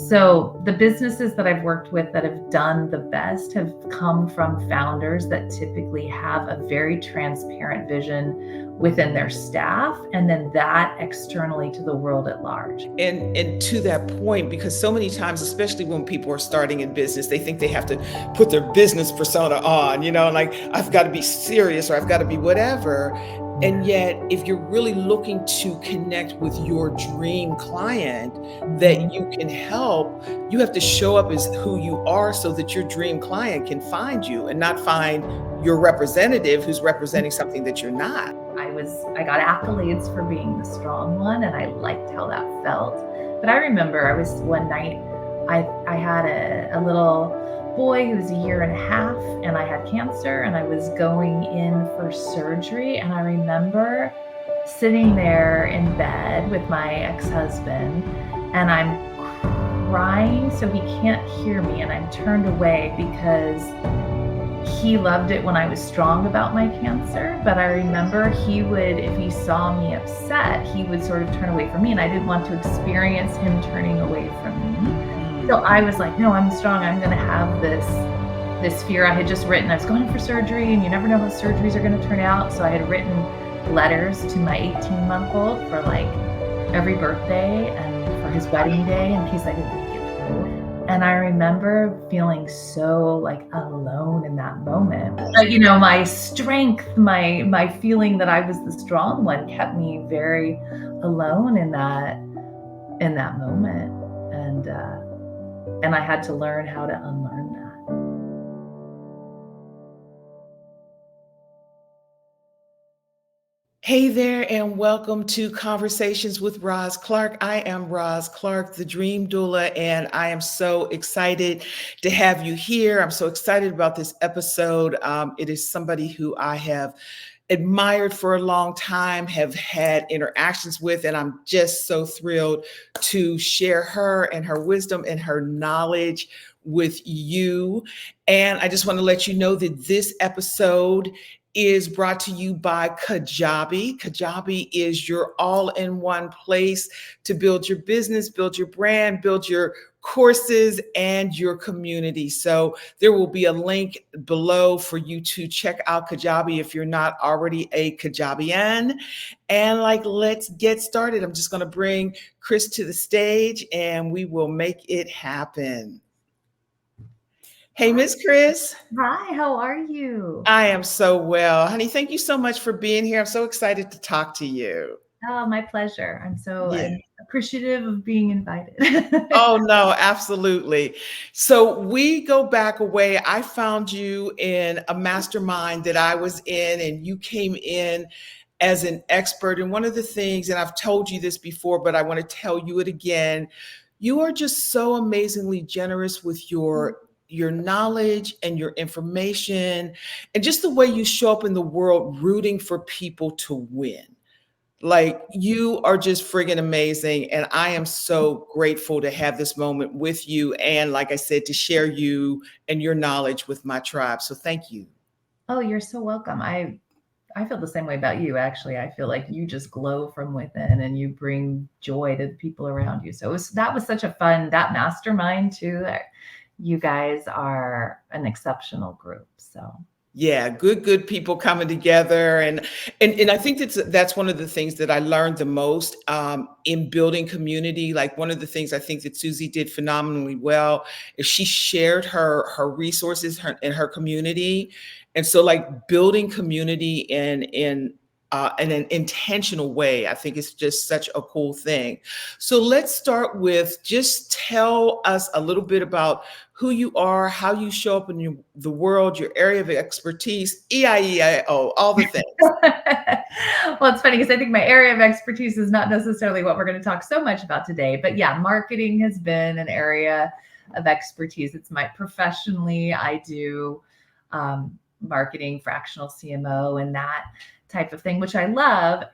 So the businesses that I've worked with that have done the best have come from founders that typically have a very transparent vision within their staff, and then that externally to the world at large. And to that point, because so many times, especially when people are starting in business, they think they have to put their business persona on, like I've got to be serious or I've got to be whatever. And yet, if you're really looking to connect with your dream client that you can help, you have to show up as who you are so that your dream client can find you and not find your representative who's representing something that you're not. I got accolades for being the strong one, and I liked how that felt. But I remember one night, I had a little boy who was a year and a half, and I had cancer, and I was going in for surgery. And I remember sitting there in bed with my ex-husband, and I'm crying so he can't hear me, and I'm turned away because he loved it when I was strong about my cancer. But I remember he would, if he saw me upset, he would sort of turn away from me, and I didn't want to experience him turning away from me. So I was like, no, I'm strong. I'm going to have this fear. I had just written, I was going in for surgery, and you never know how surgeries are going to turn out. So I had written letters to my 18-month-old for like every birthday and for his wedding day in case I didn't make it through. And I remember feeling so like alone in that moment. But, my strength, my feeling that I was the strong one kept me very alone in that moment. And I had to learn how to unlearn that. Hey there, and welcome to Conversations with Roz Clark. I am Roz Clark, the Dream Doula, and I am so excited to have you here. I'm so excited about this episode. It is somebody who I have admired for a long time, have had interactions with, and I'm just so thrilled to share her and her wisdom and her knowledge with you. And I just want to let you know that this episode is brought to you by Kajabi. Kajabi is your all-in-one place to build your business, build your brand, build your courses and your community. So there will be a link below for you to check out Kajabi if you're not already a Kajabian. And let's get started. I'm just going to bring Chris to the stage and we will make it happen. Hey, Miss Chris. Hi, how are you? I am so well. Honey, thank you so much for being here. I'm so excited to talk to you. Oh, my pleasure. I'm appreciative of being invited. Oh, no, absolutely. So we go back a way. I found you in a mastermind that I was in, and you came in as an expert. And one of the things, and I've told you this before, but I want to tell you it again, you are just so amazingly generous with your knowledge and your information and just the way you show up in the world rooting for people to win. You are just friggin' amazing. And I am so grateful to have this moment with you. And like I said, to share you and your knowledge with my tribe. So thank you. Oh, you're so welcome. I feel the same way about you, actually. I feel like you just glow from within and you bring joy to the people around you. So that was such a fun, that mastermind too. You guys are an exceptional group. So yeah, good people coming together, and I think that's one of the things that I learned the most in building community. Like one of the things I think that Susie did phenomenally well is she shared her resources in her community, and so building community in an intentional way, I think it's just such a cool thing. So let's start with just tell us a little bit about who you are, how you show up in the world, your area of expertise, EIEIO, all the things. Well, it's funny because I think my area of expertise is not necessarily what we're going to talk so much about today. But yeah, marketing has been an area of expertise. It's professionally, I do marketing, fractional CMO, and that type of thing, which I love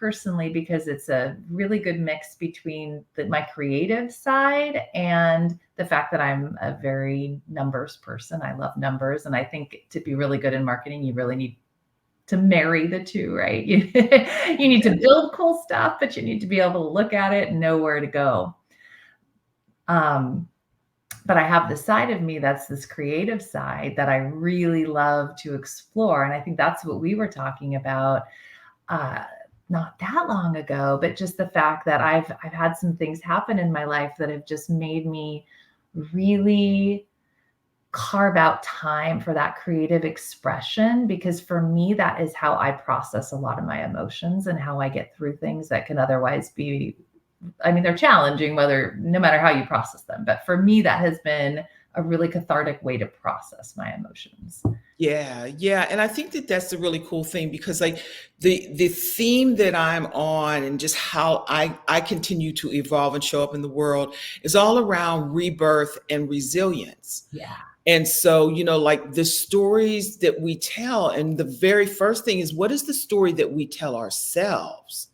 personally because it's a really good mix between my creative side and the fact that I'm a very numbers person. I love numbers. And I think to be really good in marketing, you really need to marry the two, right? You need to build cool stuff, but you need to be able to look at it and know where to go. Um, but I have the side of me that's this creative side that I really love to explore. And I think that's what we were talking about uh, not that long ago, but just the fact that I've had some things happen in my life that have just made me really carve out time for that creative expression, because for me that is how I process a lot of my emotions and how I get through things that can otherwise be, I mean, they're challenging whether no matter how you process them, but for me that has been a really cathartic way to process my emotions. Yeah, yeah, and I think that that's the really cool thing because like the theme that I'm on and just how I continue to evolve and show up in the world is all around rebirth and resilience. Yeah. And so, like the stories that we tell, and the very first thing is what is the story that we tell ourselves?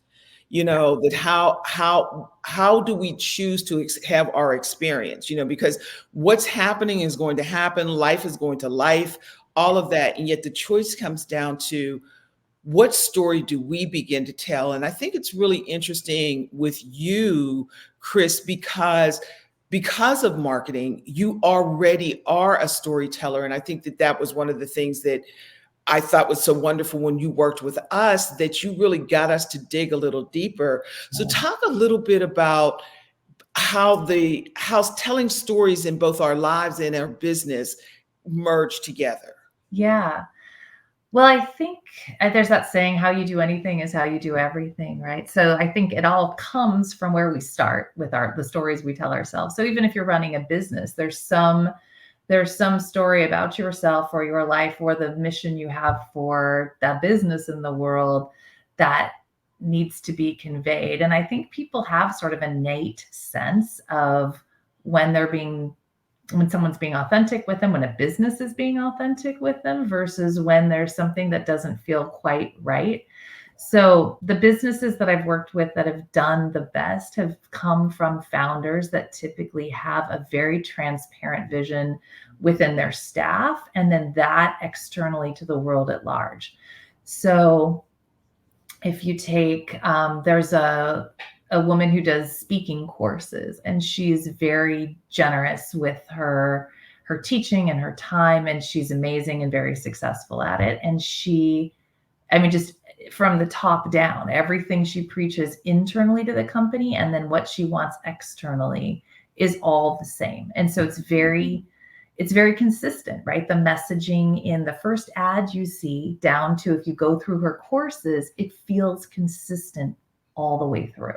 That how do we choose to have our experience, because what's happening is going to happen, life is going to life, all of that, and yet the choice comes down to what story do we begin to tell. And I think it's really interesting with you, Chris, because of marketing, you already are a storyteller, and I think that that was one of the things that I thought was so wonderful when you worked with us, that you really got us to dig a little deeper. So talk a little bit about how telling stories in both our lives and our business merge together. Yeah. Well, I think there's that saying, how you do anything is how you do everything, right? So I think it all comes from where we start with the stories we tell ourselves. So even if you're running a business, there's some story about yourself or your life or the mission you have for that business in the world that needs to be conveyed. And I think people have sort of innate sense of when they're being when someone's being authentic with them, when a business is being authentic with them versus when there's something that doesn't feel quite right. So the businesses that I've worked with that have done the best have come from founders that typically have a very transparent vision within their staff and then that externally to the world at large. So if you take, there's a woman who does speaking courses and she's very generous with her teaching and her time, and she's amazing and very successful at it. And she, I mean, just from the top down, everything she preaches internally to the company and then what she wants externally is all the same. And so it's very consistent, right? The messaging in the first ad you see down to if you go through her courses, it feels consistent all the way through.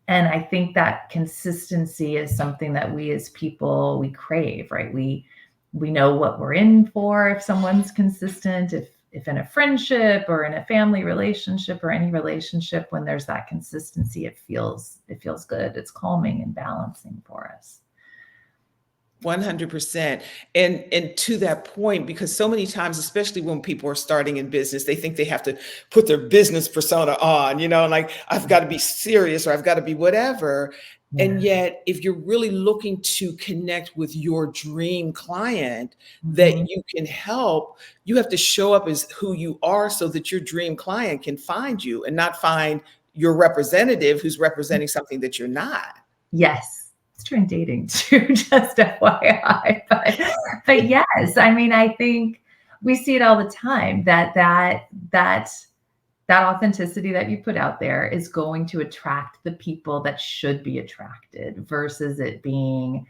And I think that consistency is something that we as people, we crave, right? We know what we're in for if someone's consistent, if in a friendship or in a family relationship or any relationship, when there's that consistency, it feels good. It's calming and balancing for us. 100%. And to that point, because so many times, especially when people are starting in business, they think they have to put their business persona on, like I've got to be serious or I've got to be whatever. And Yeah. yet, if you're really looking to connect with your dream client that Mhm. you can help, you have to show up as who you are so that your dream client can find you and not find your representative who's representing something that you're not. Yes. It's true in dating too, just FYI. But yes, I mean, I think we see it all the time that authenticity that you put out there is going to attract the people that should be attracted versus it being,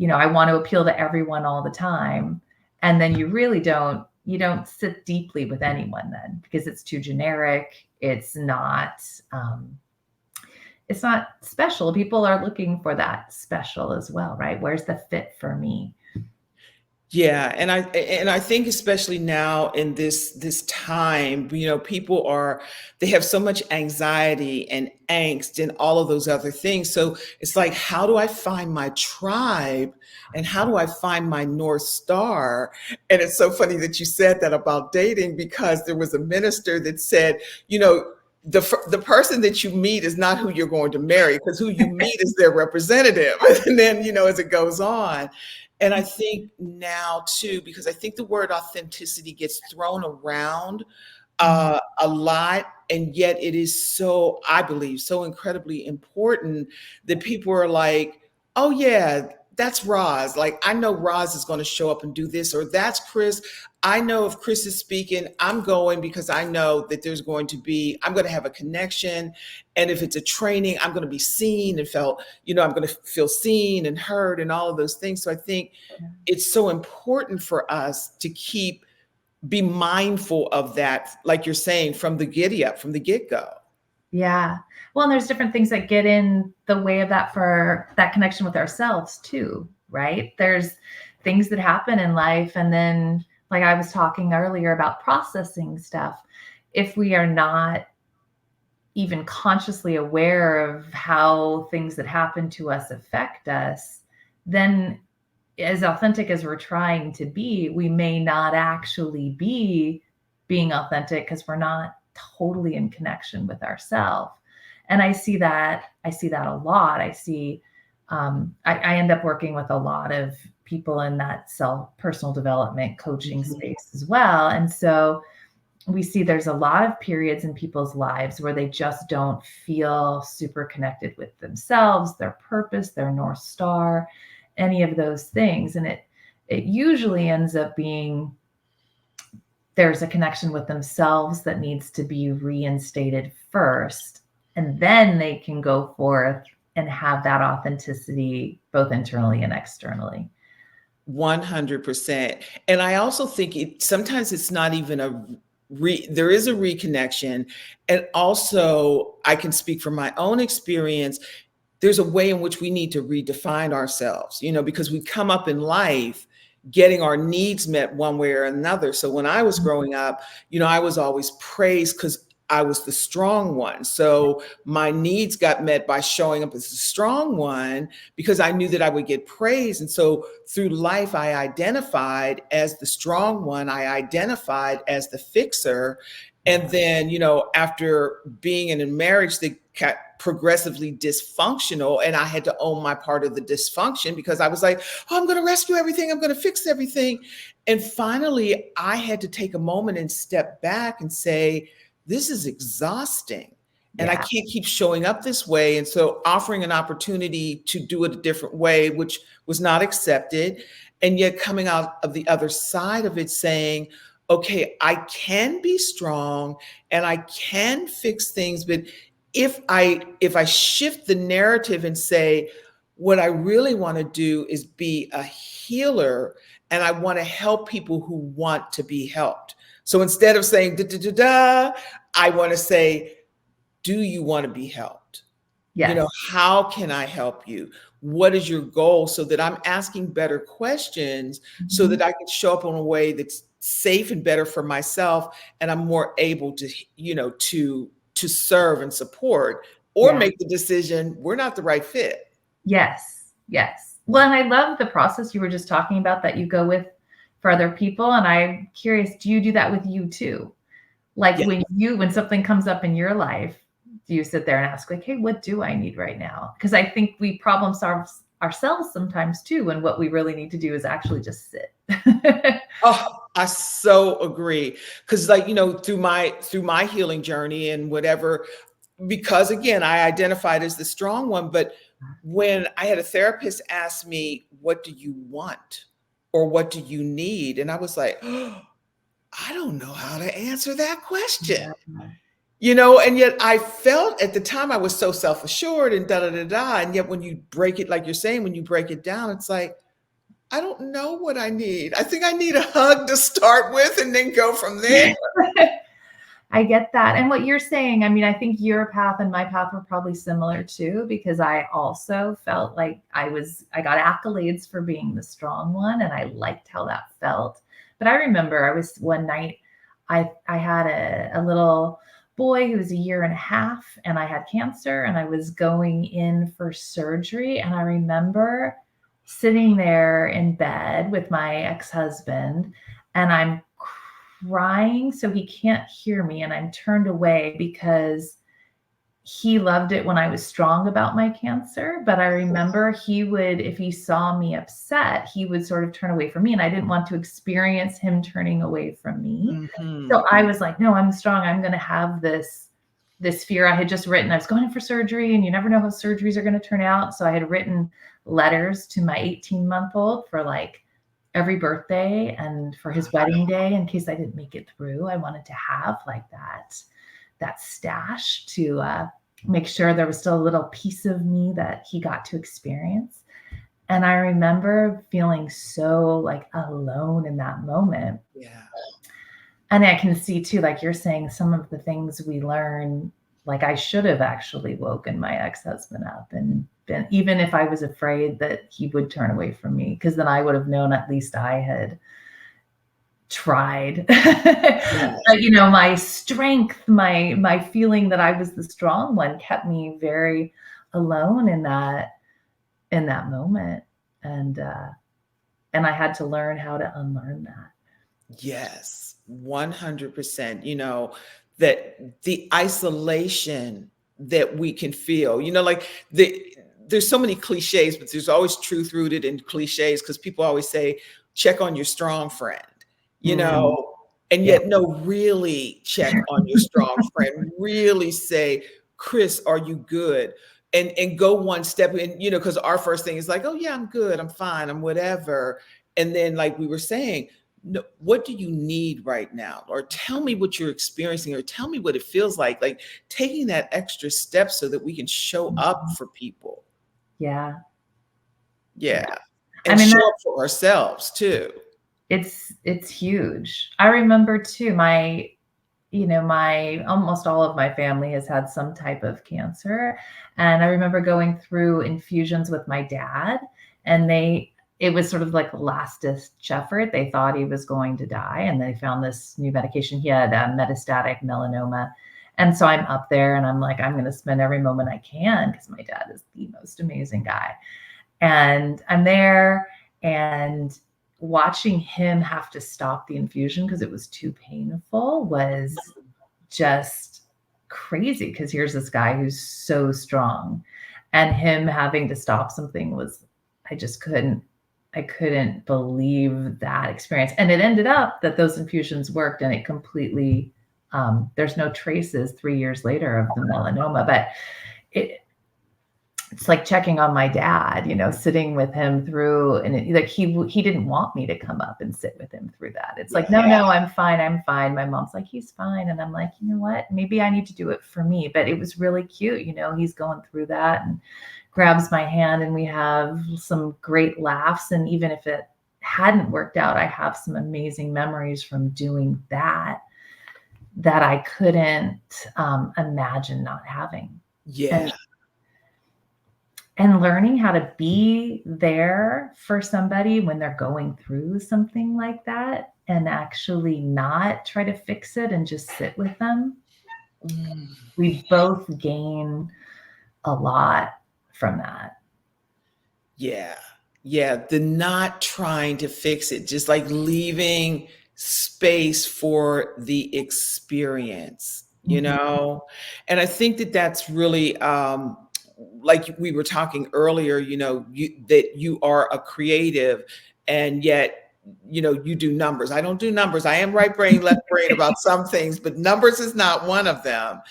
I want to appeal to everyone all the time. And then you don't sit deeply with anyone then because it's too generic. It's not special. People are looking for that special as well, right? Where's the fit for me? Yeah, and I think especially now in this time, people they have so much anxiety and angst and all of those other things. So it's like, how do I find my tribe and how do I find my North Star? And it's so funny that you said that about dating because there was a minister that said, the person that you meet is not who you're going to marry because who you meet is their representative. And then, as it goes on. And I think now too, because I think the word authenticity gets thrown around Mm. a lot, and yet it is so, I believe, so incredibly important that people are like, oh yeah, that's Roz. Like I know Roz is going to show up and do this, or that's Chris. I know if Chris is speaking, I'm going because I know that I'm going to have a connection. And if it's a training, I'm going to be seen and felt, I'm going to feel seen and heard and all of those things. So I think it's so important for us to be mindful of that, like you're saying, from the giddy up, from the get-go. Yeah. Well, and there's different things that get in the way of that for that connection with ourselves too, right? There's things that happen in life. And then, like I was talking earlier about processing stuff, if we are not even consciously aware of how things that happen to us affect us, then as authentic as we're trying to be, we may not actually be being authentic because we're not totally in connection with ourselves. And I see that a lot. I end up working with a lot of people in that personal development coaching space as well. And so we see there's a lot of periods in people's lives where they just don't feel super connected with themselves, their purpose, their North Star, any of those things. And it usually ends up being there's a connection with themselves that needs to be reinstated first. And then they can go forth and have that authenticity both internally and externally. 100%. And I also think sometimes it's not even there is a reconnection. And also I can speak from my own experience. There's a way in which we need to redefine ourselves, because we come up in life getting our needs met one way or another. So when I was growing up, I was always praised because I was the strong one. So my needs got met by showing up as the strong one because I knew that I would get praised. And so through life, I identified as the strong one. I identified as the fixer. And then, after being in a marriage that got progressively dysfunctional, and I had to own my part of the dysfunction because I was like, oh, I'm going to rescue everything. I'm going to fix everything. And finally, I had to take a moment and step back and say, this is exhausting. And I can't keep showing up this way. And so offering an opportunity to do it a different way, which was not accepted. And yet coming out of the other side of it saying, okay, I can be strong and I can fix things. But if I shift the narrative and say, what I really want to do is be a healer and I want to help people who want to be helped. So instead of saying, da, da, da, da, I want to say, do you want to be helped? Yes. How can I help you? What is your goal? So that I'm asking better questions so that I can show up in a way that's safe and better for myself. And I'm more able to, to serve and support or make the decision, we're not the right fit. Yes. Yes. Well, and I love the process you were just talking about that you go with for other people. And I'm curious, do you do that with you too? Like when something comes up in your life, do you sit there and ask like, hey, what do I need right now? Because I think we problem solve ourselves sometimes too. And what we really need to do is actually just sit. Oh, I so agree. Because through my healing journey and whatever, because again, I identified as the strong one, but when I had a therapist ask me, what do you want? Or what do you need? And I was like, oh, I don't know how to answer that question. And yet I felt at the time I was so self-assured and da da da da. And yet when you break it, like you're saying, when you break it down, it's like, I don't know what I need. I think I need a hug to start with and then go from there. I get that. And what you're saying, I mean, I think your path and my path were probably similar too, because I also felt like I got accolades for being the strong one and I liked how that felt. But I remember I was one night, I had a little boy who was 1.5 years and I had cancer and I was going in for surgery. And I remember sitting there in bed with my ex-husband and I'm crying so he can't hear me and I'm turned away because he loved it when I was strong about my cancer. But I remember he would, if he saw me upset, he would sort of turn away from me and I didn't want to experience him turning away from me. So I was like, no, I'm strong. I'm going to have this this fear. I had just written, I was going in for surgery, and you never know how surgeries are going to turn out. So I had written letters to my 18-month-old for like every birthday and for his wedding day, in case I didn't make it through. I wanted to have like that stash to make sure there was still a little piece of me that he got to experience. And I remember feeling so like alone in that moment. Yeah. And I can see too, like you're saying, some of the things we learn, like I should have actually woken my ex-husband up and been, even if I was afraid that he would turn away from me, because then I would have known at least I had tried. Yes. You know, my strength, my feeling that I was the strong one kept me very alone in that moment. And I had to learn how to unlearn that. Yes, 100%. You know, that the isolation that we can feel, you know, like there's so many cliches, but there's always truth rooted in cliches, because people always say, check on your strong friend, you know, and Yeah. yet, no, really check on your strong friend, really say, Chris, are you good? And go one step in, you know, because our first thing is like, oh yeah, I'm good, I'm fine, I'm whatever. And then, like we were saying, no, what do you need right now? Or tell me what you're experiencing, or tell me what it feels like taking that extra step so that we can show up for people. Yeah. Yeah. I And mean, show up for ourselves too. it's huge. I remember too, my almost all of my family has had some type of cancer. And I remember going through infusions with my dad, and it was sort of like a last ditch effort. They thought he was going to die, and they found this new medication. He had metastatic melanoma. And so I'm up there and I'm like, I'm going to spend every moment I can, because my dad is the most amazing guy. And I'm there, and watching him have to stop the infusion because it was too painful was just crazy, because here's this guy who's so strong, and him having to stop something was, I couldn't believe that experience. And it ended up that those infusions worked, and it completely, there's no traces 3 years later of the melanoma, but it's like checking on my dad, sitting with him through, and he didn't want me to come up and sit with him through that. It's like, no, I'm fine. I'm fine. My mom's like, he's fine. And I'm like, you know what? Maybe I need to do it for me. But it was really cute. He's going through that and grabs my hand, and we have some great laughs. And even if it hadn't worked out, I have some amazing memories from doing that I couldn't imagine not having. Yeah. And learning how to be there for somebody when they're going through something like that, and actually not try to fix it and just sit with them. We both gain a lot from that. Yeah. Yeah. The not trying to fix it, just like leaving space for the experience, you know? And I think that that's really, like we were talking earlier, that you are a creative, and yet, you do numbers. I don't do numbers. I am right brain, left brain about some things, but numbers is not one of them.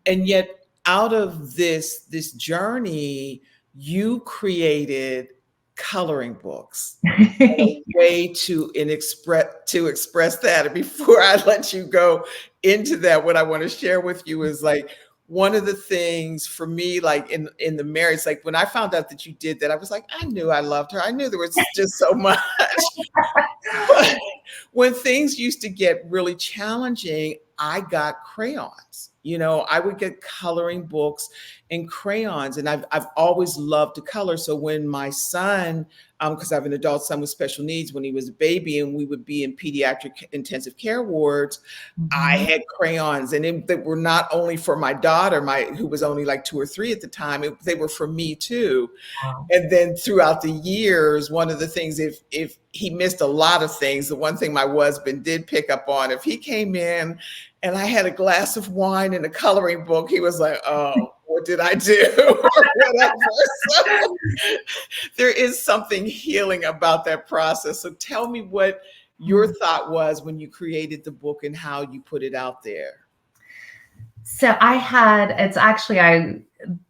And yet, out of this journey, you created coloring books, a way to express that. And before I let you go into that, what I want to share with you is like, one of the things for me, like in the marriage, like when I found out that you did that, I was like, I knew I loved her. I knew there was just so much. But when things used to get really challenging, I got crayons. I would get coloring books and crayons, and I've always loved to color. So when my son, because I have an adult son with special needs, when he was a baby and we would be in pediatric intensive care wards, I had crayons, and they were not only for my daughter, who was only like 2 or 3 at the time, they were for me too. Wow. And then throughout the years, one of the things, if he missed a lot of things, the one thing my husband did pick up on, if he came in and I had a glass of wine and a coloring book, he was like, oh, what did I do? Or whatever. So there is something healing about that process. So tell me what your thought was when you created the book and how you put it out there. So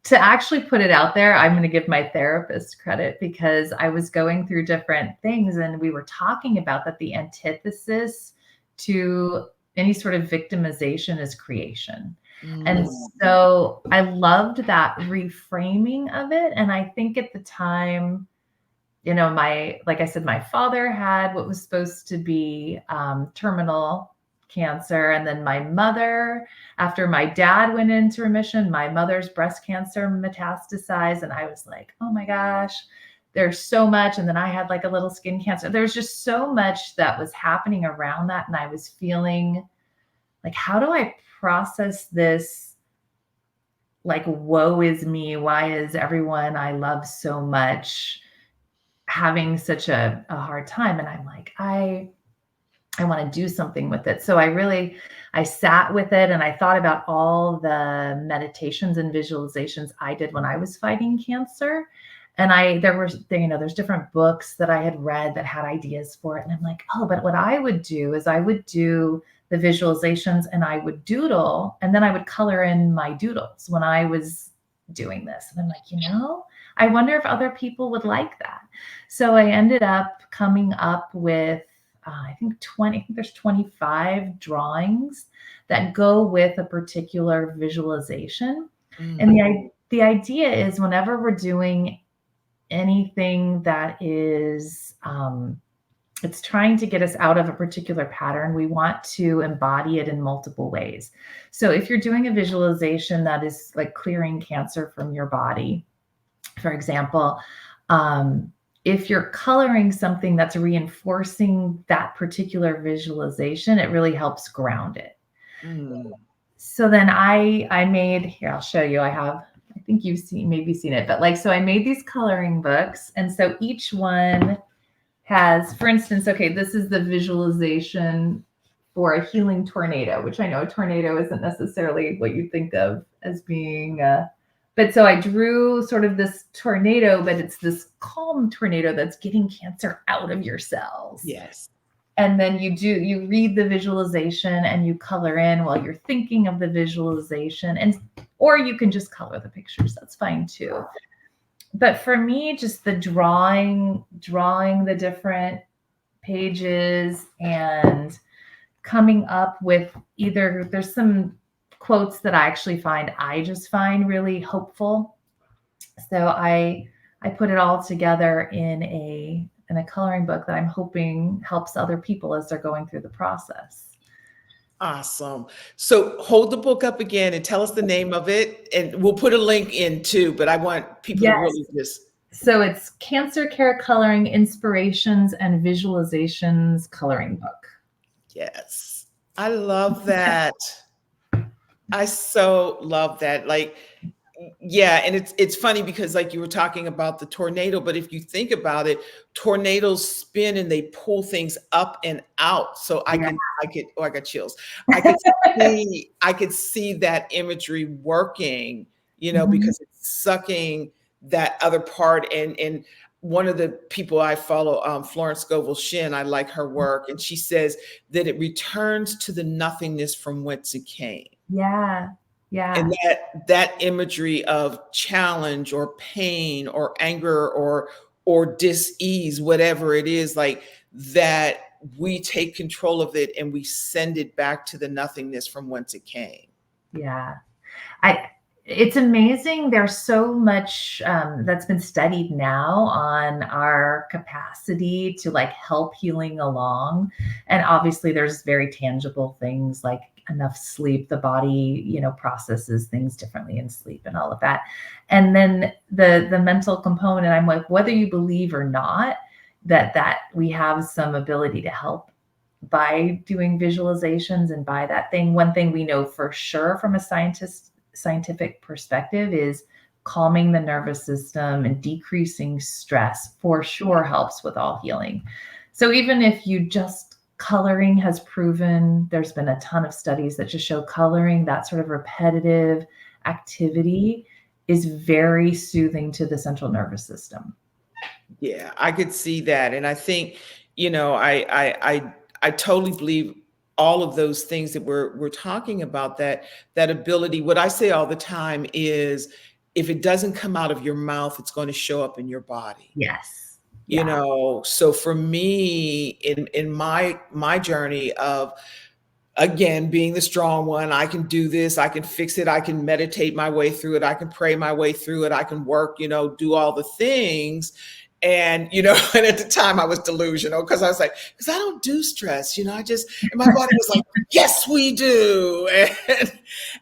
to actually put it out there, I'm going to give my therapist credit because I was going through different things and we were talking about that the antithesis to any sort of victimization is creation. And so I loved that reframing of it. And I think at the time, like I said, my father had what was supposed to be terminal cancer. And then my mother, after my dad went into remission, my mother's breast cancer metastasized. And I was like, oh my gosh, there's so much. And then I had like a little skin cancer. There was just so much that was happening around that. And I was feeling like, how do I process this? Like, woe is me. Why is everyone I love so much having such a hard time? And I'm like, I want to do something with it. So I sat with it and I thought about all the meditations and visualizations I did when I was fighting cancer. And there's different books that I had read that had ideas for it. And I'm like, oh, but what I would do is I would do the visualizations and I would doodle, and then I would color in my doodles when I was doing this. And I'm like, I wonder if other people would like that. So I ended up coming up with, I think there's 25 drawings that go with a particular visualization. And the idea is whenever we're doing anything that is, it's trying to get us out of a particular pattern, we want to embody it in multiple ways. So if you're doing a visualization that is like clearing cancer from your body, for example, if you're coloring something that's reinforcing that particular visualization, it really helps ground it. So then I made, here, I'll show you. I think maybe seen it, but so I made these coloring books. And so each one has, for instance, okay, this is the visualization for a healing tornado, which I know a tornado isn't necessarily what you think of as being, but so I drew sort of this tornado, but it's this calm tornado that's getting cancer out of your cells. Yes. And then you read the visualization and you color in while you're thinking of the visualization, or you can just color the pictures. That's fine too. But for me, just the drawing the different pages and coming up with there's some quotes that I just find really hopeful. So I put it all together in a coloring book that I'm hoping helps other people as they're going through the process. Awesome. So hold the book up again and tell us the name of it, and we'll put a link in too, but I want people to really just. So it's Cancer Care Coloring Inspirations and Visualizations Coloring Book. Yes. I love that. I so love that. Yeah. And it's funny because you were talking about the tornado, but if you think about it, tornadoes spin and they pull things up and out. So I got chills. I could see that imagery working, because it's sucking that other part. And one of the people I follow, Florence Scovel-Shinn, I like her work. And she says that it returns to the nothingness from whence it came. Yeah. Yeah. And that imagery of challenge or pain or anger or dis-ease, whatever it is, that we take control of it and we send it back to the nothingness from whence it came. Yeah. It's amazing. There's so much that's been studied now on our capacity to help healing along. And obviously there's very tangible things like enough sleep. The body, processes things differently in sleep and all of that. And then the mental component, I'm like, whether you believe or not, that we have some ability to help by doing visualizations and by that thing. One thing we know for sure from a scientific perspective is calming the nervous system and decreasing stress for sure helps with all healing. So even if you just coloring has proven, there's been a ton of studies that just show coloring, that sort of repetitive activity, is very soothing to the central nervous system. Yeah, I could see that. And I think, I totally believe all of those things that we're talking about, that ability. What I say all the time is, if it doesn't come out of your mouth, it's going to show up in your body. Yes. You Yeah. know, so for me, in my journey of, again, being the strong one, I can do this, I can fix it, I can meditate my way through it, I can pray my way through it, I can work, do all the things. And, and at the time I was delusional, because I was like, because I don't do stress, and my body was like, yes, we do.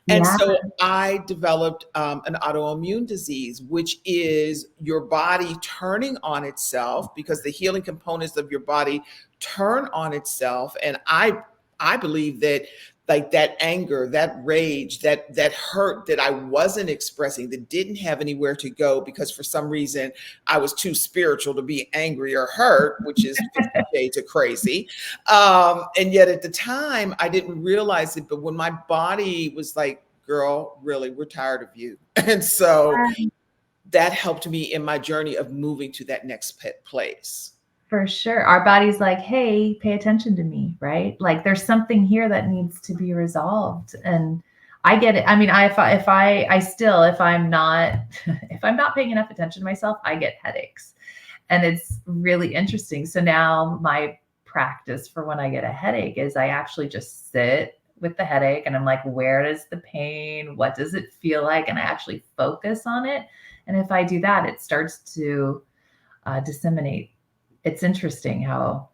And Yeah. so I developed an autoimmune disease, which is your body turning on itself, because the healing components of your body turn on itself. And I believe that, like, that anger, that rage, that hurt that I wasn't expressing, that didn't have anywhere to go, because for some reason I was too spiritual to be angry or hurt, which is 50 shades of crazy. And yet at the time I didn't realize it. But when my body was like, girl, really, we're tired of you. And so that helped me in my journey of moving to that next place. For sure. Our body's like, hey, pay attention to me, right? Like, there's something here that needs to be resolved. And I get it. I mean, if I'm not, if I'm not paying enough attention to myself, I get headaches. And it's really interesting. So now my practice for when I get a headache is I actually just sit with the headache and I'm like, where is the pain? What does it feel like? And I actually focus on it. And if I do that, it starts to disseminate. It's interesting how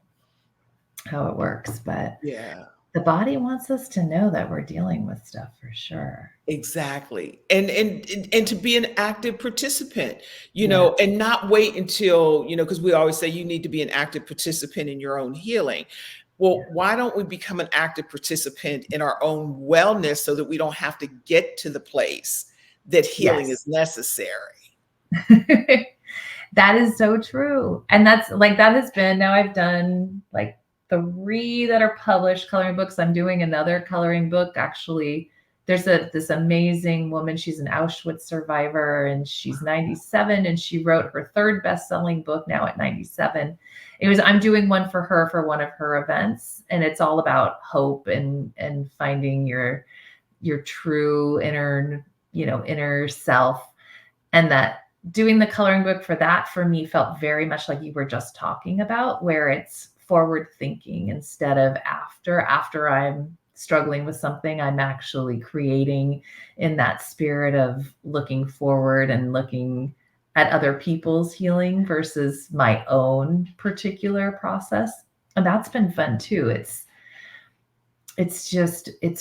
it works, but Yeah. the body wants us to know that we're dealing with stuff, for sure. Exactly. And to be an active participant, and not wait until, because we always say you need to be an active participant in your own healing. Well, why don't we become an active participant in our own wellness, so that we don't have to get to the place that healing is necessary? That is so true. And that's like, that has been, now I've done like 3 that are published coloring books. I'm doing another coloring book. Actually, there's this amazing woman. She's an Auschwitz survivor and she's 97, and she wrote her 3rd best-selling book now at 97. I'm doing one for her for one of her events. And it's all about hope and finding your true inner self. And that, doing the coloring book for that, for me, felt very much like you were just talking about, where it's forward thinking instead of after I'm struggling with something, I'm actually creating in that spirit of looking forward and looking at other people's healing versus my own particular process. And that's been fun too. It's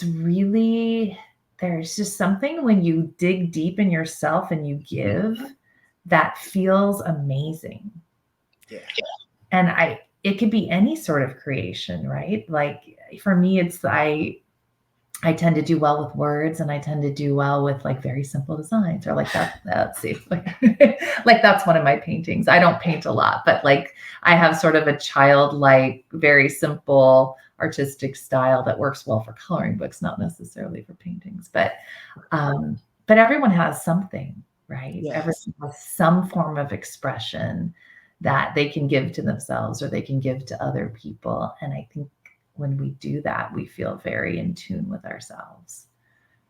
really, there's just something when you dig deep in yourself and you give, that feels amazing. Yeah. And it could be any sort of creation, right? Like, for me, it's, I tend to do well with words, and I tend to do well with like very simple designs, or like that. Let's see, like that's one of my paintings. I don't paint a lot, but like I have sort of a childlike, very simple artistic style that works well for coloring books, not necessarily for paintings. But everyone has something. Right? Yes. Everyone has some form of expression that they can give to themselves or they can give to other people. And I think when we do that, we feel very in tune with ourselves.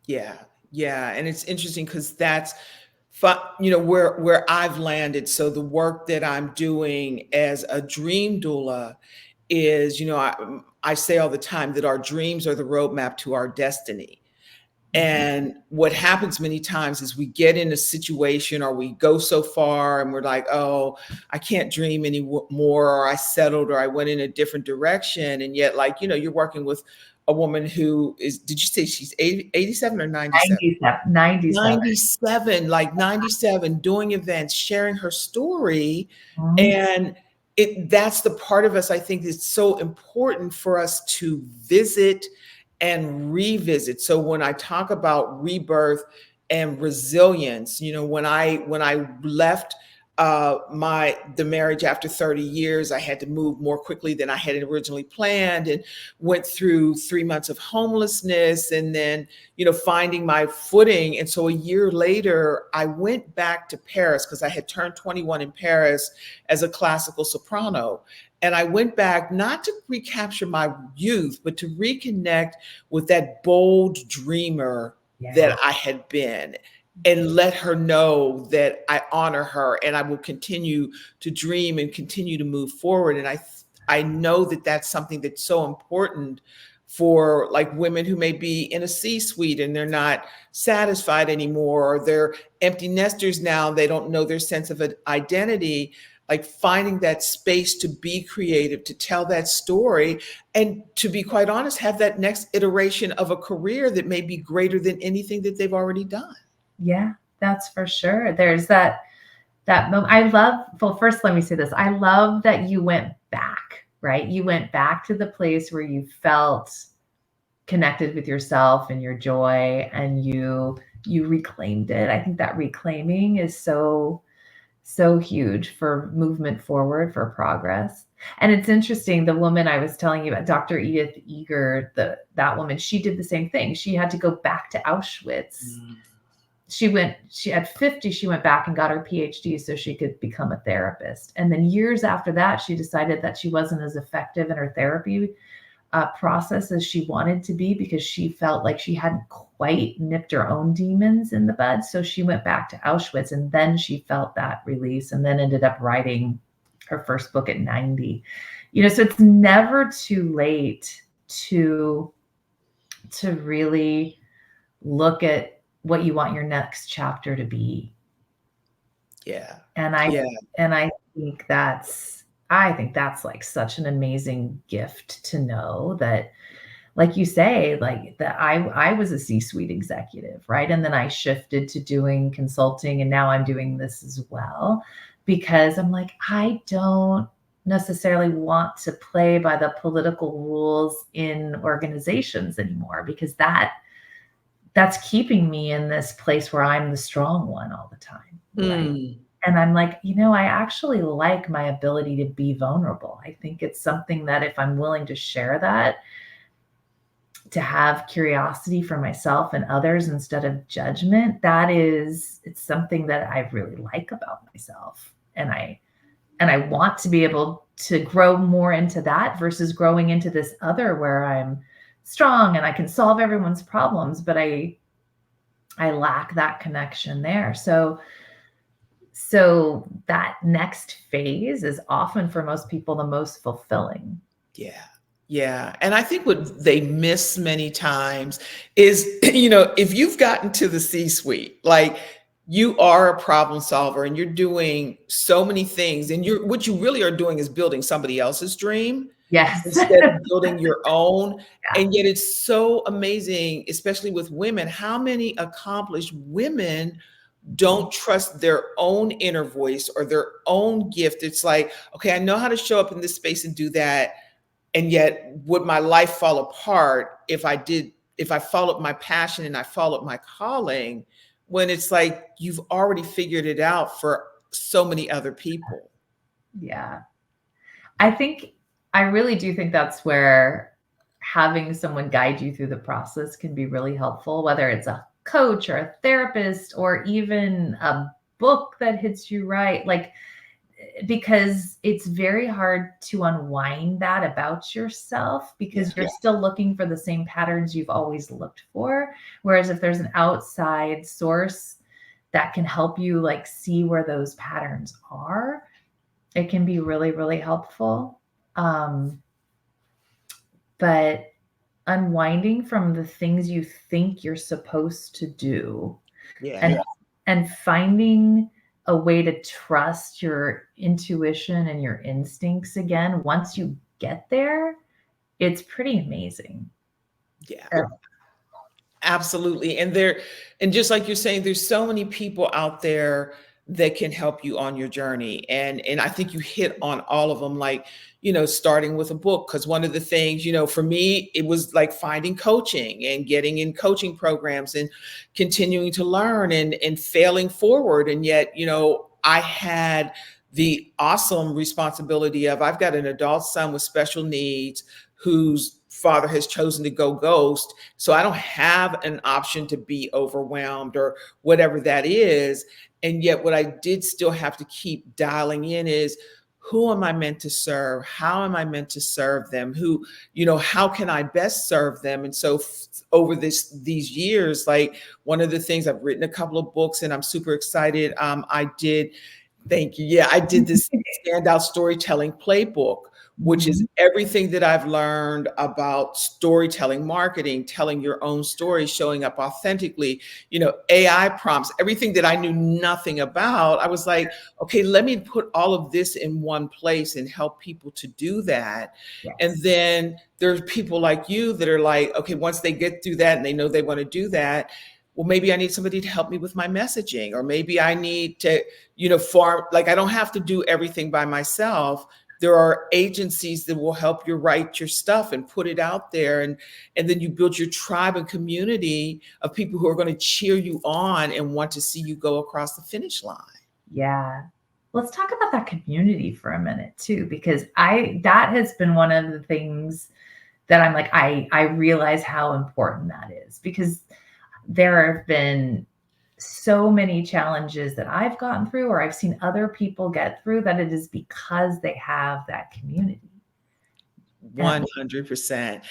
Yeah. Yeah. And it's interesting because that's where I've landed. So the work that I'm doing as a dream doula is, I say all the time that our dreams are the roadmap to our destiny. And what happens many times is we get in a situation, or we go so far and we're like, oh, I can't dream anymore, or I settled, or I went in a different direction. And yet, like, you're working with a woman who is, did you say she's 87 or 97? 97, like 97, doing events, sharing her story. And that's the part of us, I think, that's so important for us to visit and revisit. So when I talk about rebirth and resilience, when I left the marriage after 30 years, I had to move more quickly than I had originally planned, and went through 3 months of homelessness, and then, finding my footing. And so a year later, I went back to Paris because I had turned 21 in Paris as a classical soprano. And I went back not to recapture my youth, but to reconnect with that bold dreamer that I had been, and let her know that I honor her and I will continue to dream and continue to move forward. And I know that that's something that's so important for like women who may be in a C-suite and they're not satisfied anymore, or they're empty nesters now, they don't know their sense of an identity. Like finding that space to be creative, to tell that story, and to be quite honest, have that next iteration of a career that may be greater than anything that they've already done. Yeah, that's for sure. There's that moment. I love, well, first, let me say this. I love that you went back, right? You went back to the place where you felt connected with yourself and your joy, and you reclaimed it. I think that reclaiming is so huge for movement forward, for progress. And it's interesting, the woman I was telling you about, Dr. Edith Eger, that woman, she did the same thing. She had to go back to Auschwitz. At 50, she went back and got her PhD so she could become a therapist. And then years after that, she decided that she wasn't as effective in her therapy process as she wanted to be, because she felt like she hadn't quite nipped her own demons in the bud. So she went back to Auschwitz, and then she felt that release, and then ended up writing her first book at 90. So it's never too late to really look at what you want your next chapter to be. Yeah. And I think that's like such an amazing gift to know that, like you say, like that I was a C-suite executive, right? And then I shifted to doing consulting, and now I'm doing this as well, because I'm like, I don't necessarily want to play by the political rules in organizations anymore, because that's keeping me in this place where I'm the strong one all the time. Right? And I'm like, I actually like my ability to be vulnerable. I think it's something that if I'm willing to share that, to have curiosity for myself and others instead of judgment, it's something that I really like about myself. And I want to be able to grow more into that versus growing into this other where I'm strong and I can solve everyone's problems, but I lack that connection there. So that next phase is often for most people the most fulfilling. Yeah. Yeah. And I think what they miss many times is, if you've gotten to the C-suite, like you are a problem solver and you're doing so many things, and what you really are doing is building somebody else's dream. Yes. Instead of building your own. Yeah. And yet it's so amazing, especially with women, how many accomplished women don't trust their own inner voice or their own gift. It's like, okay, I know how to show up in this space and do that. And yet would my life fall apart if I followed my passion and I followed my calling, when it's like, you've already figured it out for so many other people. Yeah. I really do think that's where having someone guide you through the process can be really helpful, whether it's a coach or a therapist or even a book that hits you right. Like, because it's very hard to unwind that about yourself, because you're still looking for the same patterns you've always looked for. Whereas if there's an outside source that can help you like see where those patterns are, it can be really, really helpful. But unwinding from the things you think you're supposed to do, and finding a way to trust your intuition and your instincts again, once you get there, it's pretty amazing. Yeah. Absolutely. And just like you're saying, there's so many people out there that can help you on your journey. And I think you hit on all of them, like, starting with a book. Because one of the things, for me, it was like finding coaching and getting in coaching programs and continuing to learn and failing forward. And yet, I had the awesome responsibility of, I've got an adult son with special needs whose father has chosen to go ghost. So I don't have an option to be overwhelmed or whatever that is. And yet, what I did still have to keep dialing in is, who am I meant to serve? How am I meant to serve them? Who, how can I best serve them? And so over these years, like, one of the things, I've written a couple of books and I'm super excited. Thank you. Yeah, I did this standout storytelling playbook, which is everything that I've learned about storytelling, marketing, telling your own story, showing up authentically, AI prompts, everything that I knew nothing about. I was like, okay, let me put all of this in one place and help people to do that. Yes. And then there's people like you that are like, okay, once they get through that and they know they want to do that, well, maybe I need somebody to help me with my messaging, or maybe I need to, like, I don't have to do everything by myself. There are agencies that will help you write your stuff and put it out there. And then you build your tribe and community of people who are going to cheer you on and want to see you go across the finish line. Yeah. Let's talk about that community for a minute too, because that has been one of the things that I'm like, I realize how important that is, because there have been so many challenges that I've gotten through, or I've seen other people get through, that it is because they have that community. 100%.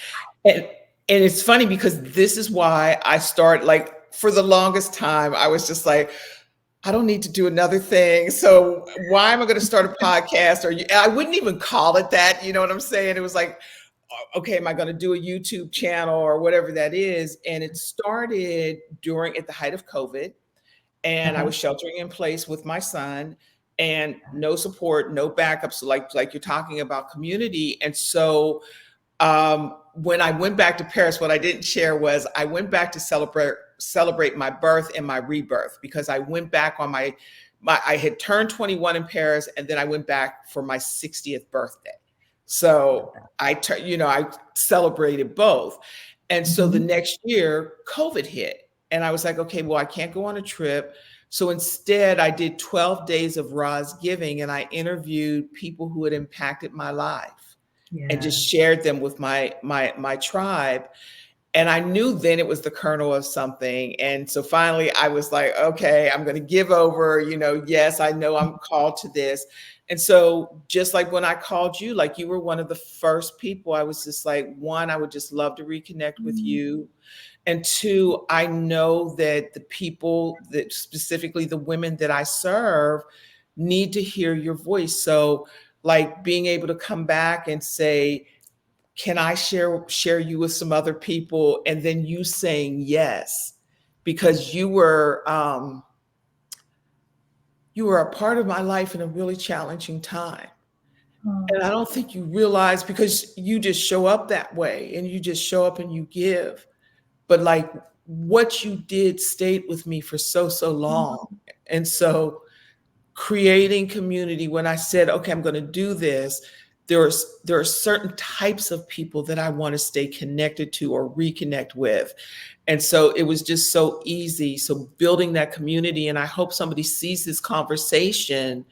And it's funny, because this is why I start, like, for the longest time, I was just like, I don't need to do another thing. So why am I going to start a podcast? I wouldn't even call it that. You know what I'm saying? It was like, okay, am I going to do a YouTube channel or whatever that is? And it started at the height of COVID, and I was sheltering in place with my son, and no support, no backup. So like you're talking about community. And so when I went back to Paris, what I didn't share was I went back to celebrate my birth and my rebirth, because I went back on I had turned 21 in Paris, and then I went back for my 60th birthday. So I celebrated both. And so the next year, COVID hit, and I was like, okay, well, I can't go on a trip. So instead, I did 12 days of Roz Giving, and I interviewed people who had impacted my life and just shared them with my tribe. And I knew then it was the kernel of something. And so finally I was like, okay, I'm going to give over, yes, I know I'm called to this. And so just like when I called you, like, you were one of the first people, I was just like, one, I would just love to reconnect with you. And two, I know that the people, that specifically the women that I serve, need to hear your voice. So, like, being able to come back and say, can I share you with some other people? And then you saying yes, because you were a part of my life in a really challenging time. And I don't think you realize, because you just show up that way, and you just show up and you give. But like, what you did stayed with me for so long. And so creating community, when I said, okay, I'm going to do this, there are certain types of people that I want to stay connected to or reconnect with. And so it was just so easy. So building that community, and I hope somebody sees this conversation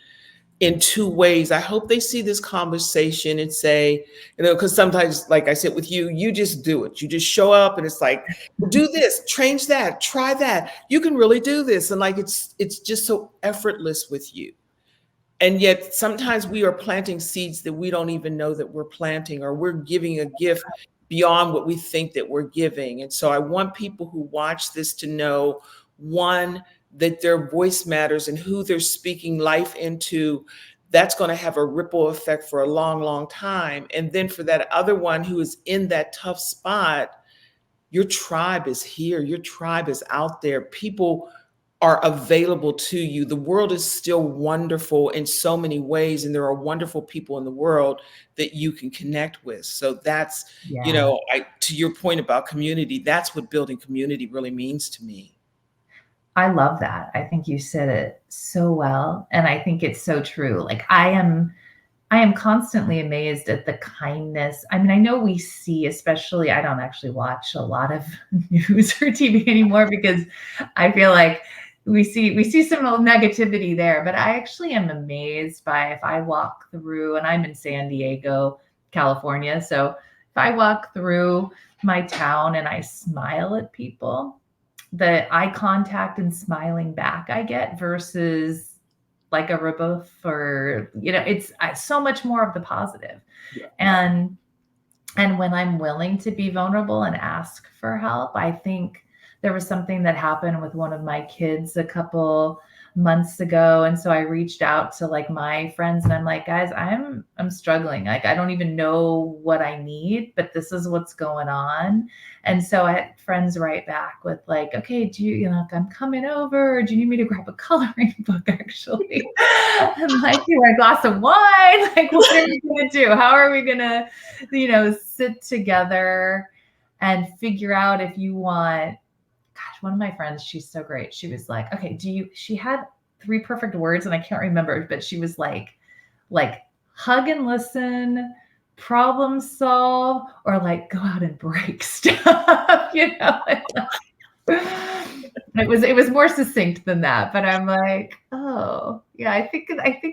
in two ways. I hope they see this conversation and say, because sometimes, like I said with you, you just do it. You just show up, and it's like, do this, change that, try that. You can really do this. And like, it's just so effortless with you. And yet sometimes we are planting seeds that we don't even know that we're planting, or we're giving a gift beyond what we think that we're giving. And so I want people who watch this to know, one, that their voice matters, and who they're speaking life into, that's going to have a ripple effect for a long time. And then for that other one who is in that tough spot, your tribe is here. Your tribe is out there. People are available to you. The world is still wonderful in so many ways, and there are wonderful people in the world that you can connect with. So that's, to your point about community, that's what building community really means to me. I love that. I think you said it so well. And I think it's so true. Like, I am constantly amazed at the kindness. I mean, I know we see, especially, I don't actually watch a lot of news or TV anymore, because I feel like we see some negativity there, but I actually am amazed by if I walk through, and I'm in San Diego, California. So if I walk through my town and I smile at people, the eye contact and smiling back I get versus like a rebuff, or, it's so much more of the positive. Yeah. And when I'm willing to be vulnerable and ask for help, I think there was something that happened with one of my kids a couple months ago. And so I reached out to like my friends and I'm like, guys, I'm struggling. Like, I don't even know what I need, but this is what's going on. And so I had friends write back with like, okay, do you, I'm coming over. Do you need me to grab a coloring book actually? I'm like, you want a glass of wine? Like, what are we going to do? How are we going to, sit together and figure out if you want, gosh, one of my friends, she's so great. She was like, okay, she had 3 perfect words and I can't remember, but she was like hug and listen, problem solve, or like go out and break stuff, It was more succinct than that, but I'm like, oh yeah, I think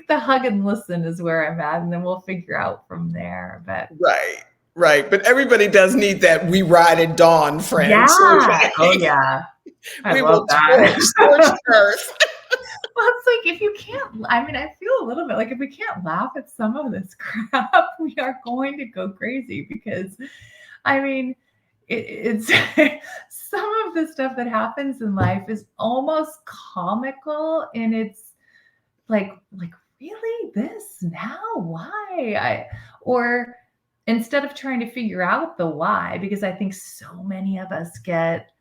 the hug and listen is where I'm at, and then we'll figure out from there. But Right. But everybody does need that we ride at dawn friend. yeah. So Oh yeah. I we love will that. torch earth. Well, it's like if you can't, I mean, I feel a little bit like if we can't laugh at some of this crap, we are going to go crazy because, I mean, it's some of the stuff that happens in life is almost comical, and it's like really this now? Why? Or instead of trying to figure out the why, because I think so many of us get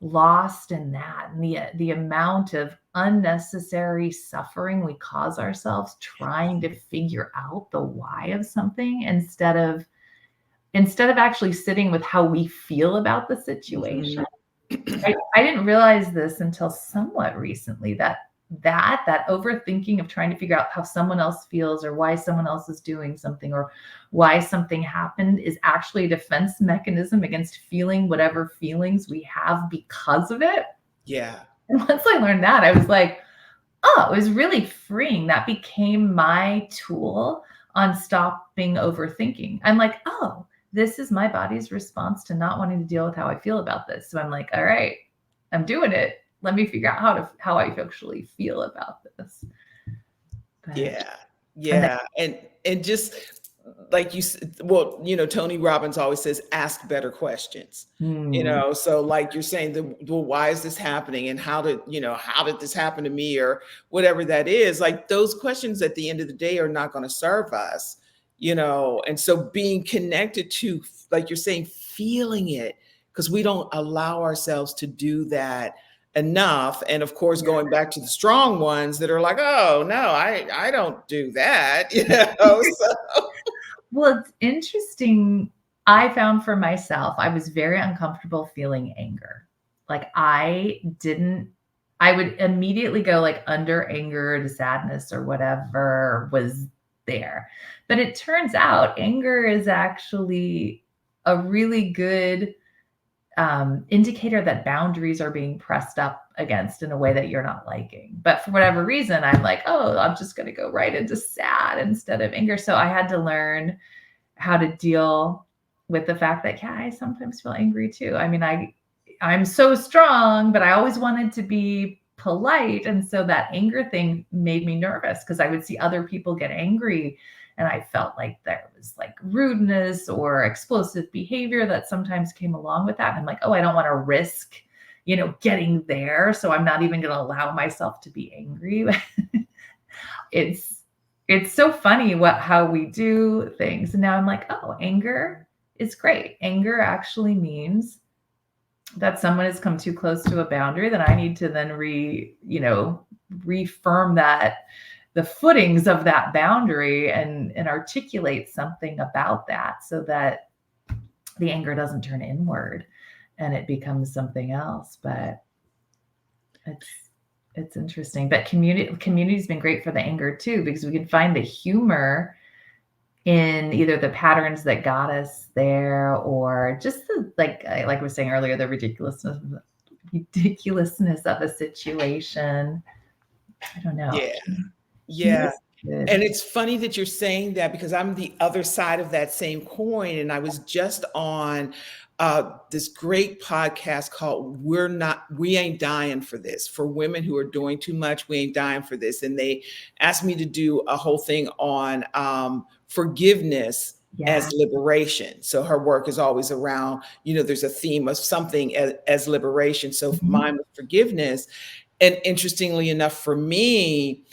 lost in that, and the amount of unnecessary suffering we cause ourselves trying to figure out the why of something instead of actually sitting with how we feel about the situation. I didn't realize this until somewhat recently that overthinking of trying to figure out how someone else feels or why someone else is doing something or why something happened is actually a defense mechanism against feeling whatever feelings we have because of it. Yeah. And once I learned that, I was like, oh, it was really freeing. That became my tool on stopping overthinking. I'm like, oh, this is my body's response to not wanting to deal with how I feel about this. So I'm like, all right, I'm doing it. Let me figure out how I actually feel about this. But, yeah. And just like you said, well, Tony Robbins always says, ask better questions, so like you're saying, well, why is this happening? And how did this happen to me, or whatever that is? Like those questions at the end of the day are not going to serve us, and so being connected to, like you're saying, feeling it, because we don't allow ourselves to do that enough. And of course, going back to the strong ones that are like, oh no, I don't do that, so. Well, it's interesting. I found for myself, I was very uncomfortable feeling anger. Like I would immediately go like under anger to sadness or whatever was there. But it turns out anger is actually a really good indicator that boundaries are being pressed up against in a way that you're not liking. But for whatever reason, I'm like, oh, I'm just going to go right into sad instead of anger. So I had to learn how to deal with the fact that, yeah, I sometimes feel angry too. I mean, I'm so strong, but I always wanted to be polite. And so that anger thing made me nervous because I would see other people get angry. And I felt like there was like rudeness or explosive behavior that sometimes came along with that. And I'm like, oh, I don't want to risk, getting there. So I'm not even going to allow myself to be angry. It's so funny how we do things. And now I'm like, oh, anger is great. Anger actually means that someone has come too close to a boundary that I need to then reaffirm the footings of that boundary and articulate something about that so that the anger doesn't turn inward and it becomes something else. But it's interesting. But community's been great for the anger too, because we can find the humor in either the patterns that got us there or just the, like I was saying earlier, the ridiculousness ridiculousness of a situation. I don't know. Yeah. Humor Yeah. is good. And it's funny that you're saying that because I'm the other side of that same coin. And I was just on this great podcast called We Ain't Dying for This, for women who are doing too much. We ain't dying for this. And they asked me to do a whole thing on forgiveness Yeah. as liberation. So her work is always around, there's a theme of something as liberation. So Mhm. mine was forgiveness. And interestingly enough, for me,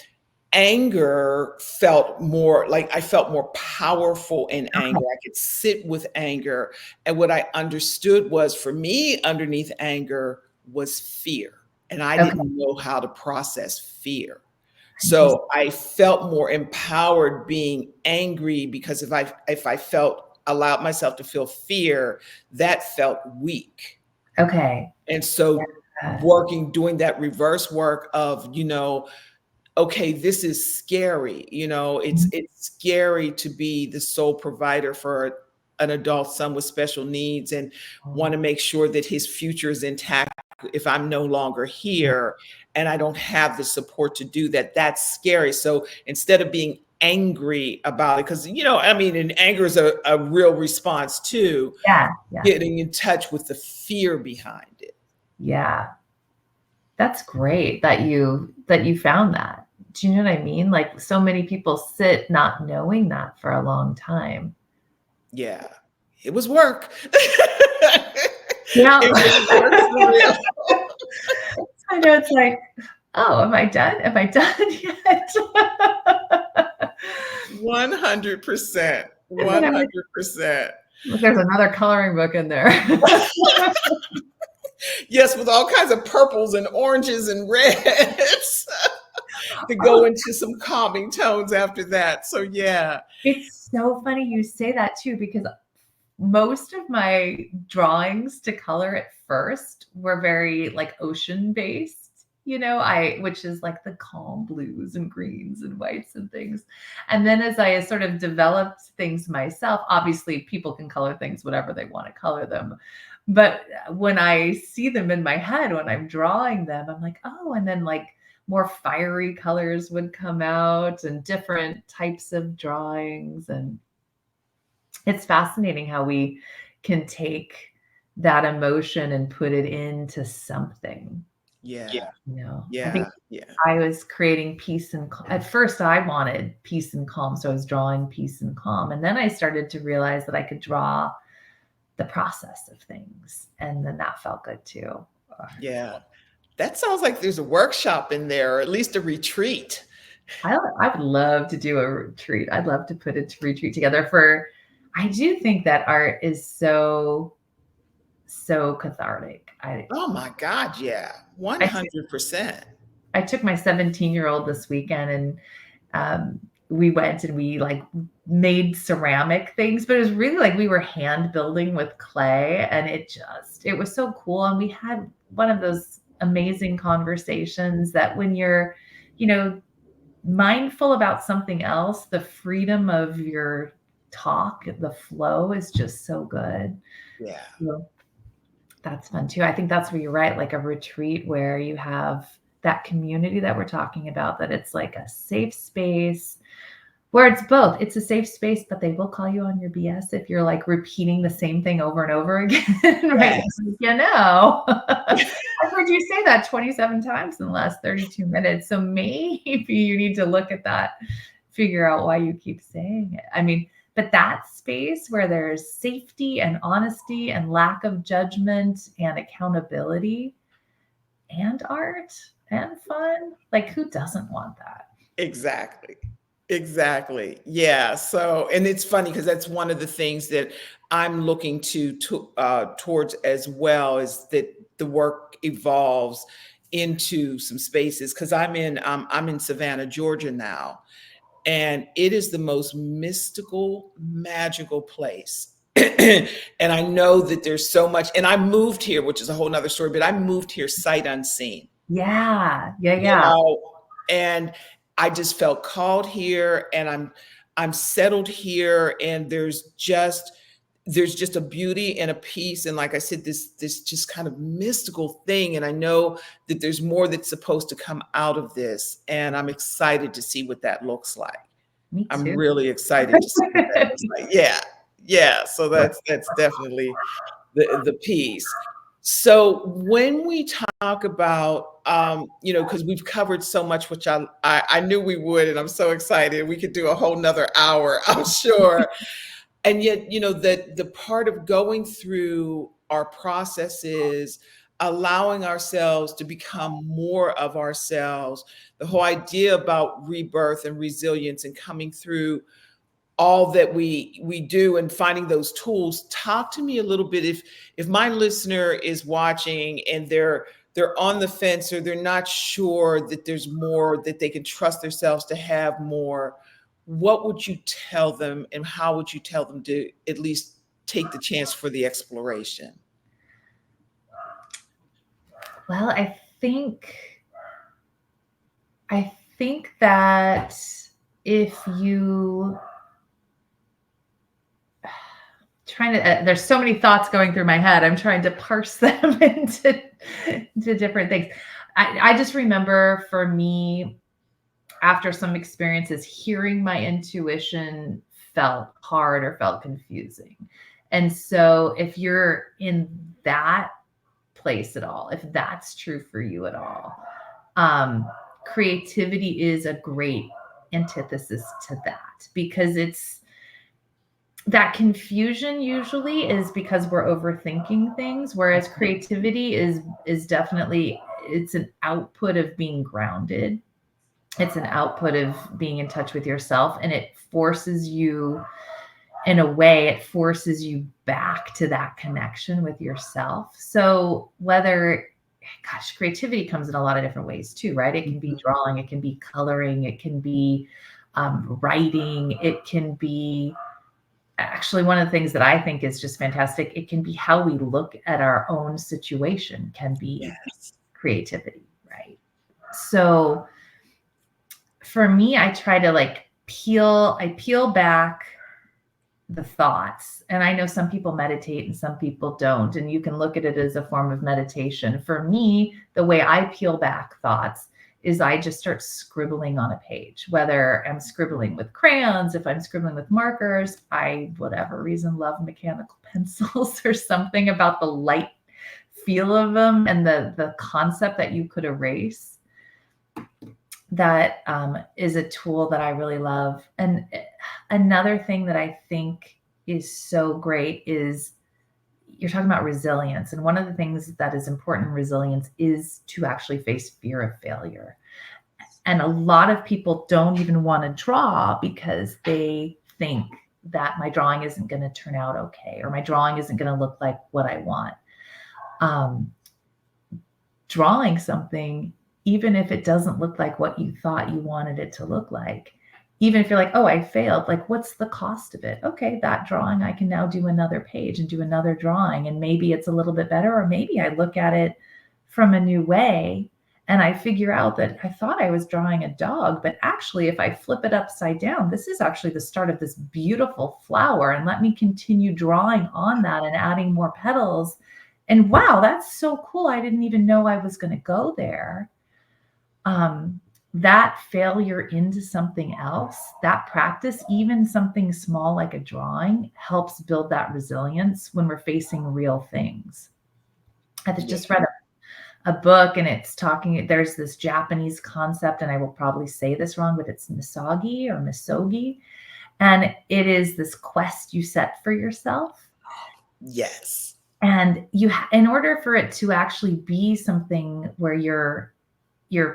anger felt more like I felt more powerful in anger. Okay. I could sit with anger. And what I understood was for me, underneath anger was fear. And I Okay. didn't know how to process fear. Interesting. So I felt more empowered being angry because if I allowed myself to feel fear, that felt weak. Okay. And so Yeah. doing that reverse work of, okay, this is scary. Mhm. It's scary to be the sole provider for an adult son with special needs and want to make sure that his future is intact if I'm no longer Yeah. here and I don't have the support to do that. That's scary. So instead of being angry about it, because and anger is a real response to Yeah. Yeah. getting in touch with the fear behind it. Yeah. That's great that you found that. Do you know what I mean? Like so many people sit not knowing that for a long time. Yeah, it was work. Yeah. It was work for real. I know it's like, oh, am I done? Am I done yet? 100%. And then I'm like, 100%. look, there's another coloring book in there. Yes, with all kinds of purples and oranges and reds to go Oh, into some calming tones after that. So yeah. it's so funny you say that too, because most of my drawings to color at first were very like ocean based, which is like the calm blues and greens and whites and things. And then as I sort of developed things myself, obviously people can color things whatever they want to color them. But when I see them in my head, when I'm drawing them, I'm like, oh, and then like more fiery colors would come out and different types of drawings. And it's fascinating how we can take that emotion and put it into something. Yeah. I think Yeah. Yeah. I was creating peace and at first I wanted peace and calm, so I was drawing peace and calm, and then I started to realize that I could draw the process of things, and then that felt good too. Yeah. That sounds like there's a workshop in there, or at least a retreat. I would love to do a retreat. I'd love to put a retreat together for. I do think that art is so cathartic. Oh my God, yeah. I 100%. I took my 17-year-old this weekend and we went and we like made ceramic things, but it was really like we were hand building with clay, and it was so cool. And we had one of those amazing conversations that when you're, you know, mindful about something else, the freedom of your talk, the flow is just so good. Yeah. So that's fun too. I think that's where you're right, like a retreat where you have that community that we're talking about, that it's like a safe space where it's both. It's a safe space, but they will call you on your BS if you're like repeating the same thing over and over again, right? Yes. I've heard you say that 27 times in the last 32 minutes. So maybe you need to look at that, figure out why you keep saying it. I mean, but that space where there's safety and honesty and lack of judgment and accountability and art and fun, like who doesn't want that? Exactly. Exactly. Yeah. So, and it's funny because that's one of the things that I'm looking towards as well, is that the work evolves into some spaces. Because I'm in Savannah, Georgia now, and it is the most mystical, magical place. And I know that there's so much. And I moved here, which is a whole nother story. But I moved here sight unseen. Yeah, yeah, You yeah. know, and I just felt called here, and I'm settled here, and there's just there's just a beauty and a peace. And like I said, this just kind of mystical thing. And I know that there's more that's supposed to come out of this. And I'm excited to see what that looks like. Me I'm too. really excited to see what that looks like. Yeah. Yeah. So that's definitely the piece. So when we talk about, because we've covered so much, which I knew we would, and I'm so excited. We could do a whole nother hour, I'm sure. And yet, that the part of going through our processes, allowing ourselves to become more of ourselves, the whole idea about rebirth and resilience and coming through all that we do and finding those tools. Talk to me a little bit, if my listener is watching and they're on the fence, or they're not sure that there's more, that they can trust themselves to have more. What would you tell them, and how would you tell them to at least take the chance for the exploration? Well, I think that if you there's so many thoughts going through my head. I'm trying to parse them into different things. I just remember, for me, after some experiences, hearing my intuition felt hard or felt confusing. And so if you're in that place at all, if that's true for you at all, creativity is a great antithesis to that, because that confusion usually is because we're overthinking things, whereas creativity is definitely, it's an output of being grounded. It's an output of being in touch with yourself, and it forces you, in a way, it forces you back to that connection with yourself. So creativity comes in a lot of different ways too, right? It can be drawing, it can be coloring, it can be writing, it can be, actually, one of the things that I think is just fantastic, it can be how we look at our own situation, can be creativity, right? So for me, I try to peel back the thoughts. And I know some people meditate and some people don't, and you can look at it as a form of meditation. For me, the way I peel back thoughts is I just start scribbling on a page, whether I'm scribbling with crayons, if I'm scribbling with markers. I, whatever reason, love mechanical pencils. There's something about the light feel of them and the concept that you could erase. That is a tool that I really love. And another thing that I think is so great is, you're talking about resilience. And one of the things that is important in resilience is to actually face fear of failure. And a lot of people don't even want to draw because they think that my drawing isn't going to turn out okay, or my drawing isn't going to look like what I want. Drawing something, even if it doesn't look like what you thought you wanted it to look like, even if you're like, oh, I failed, like, what's the cost of it? Okay, that drawing, I can now do another page and do another drawing. And maybe it's a little bit better, or maybe I look at it from a new way and I figure out that I thought I was drawing a dog, but actually, if I flip it upside down, this is actually the start of this beautiful flower. And let me continue drawing on that and adding more petals. And wow, that's so cool. I didn't even know I was going to go there. That failure into something else, that practice, even something small like a drawing, helps build that resilience when we're facing real things. I just read a book, and it's talking, there's this Japanese concept, and I will probably say this wrong, but it's misogi or misogi. And it is this quest you set for yourself. Yes. And in order for it to actually be something where you're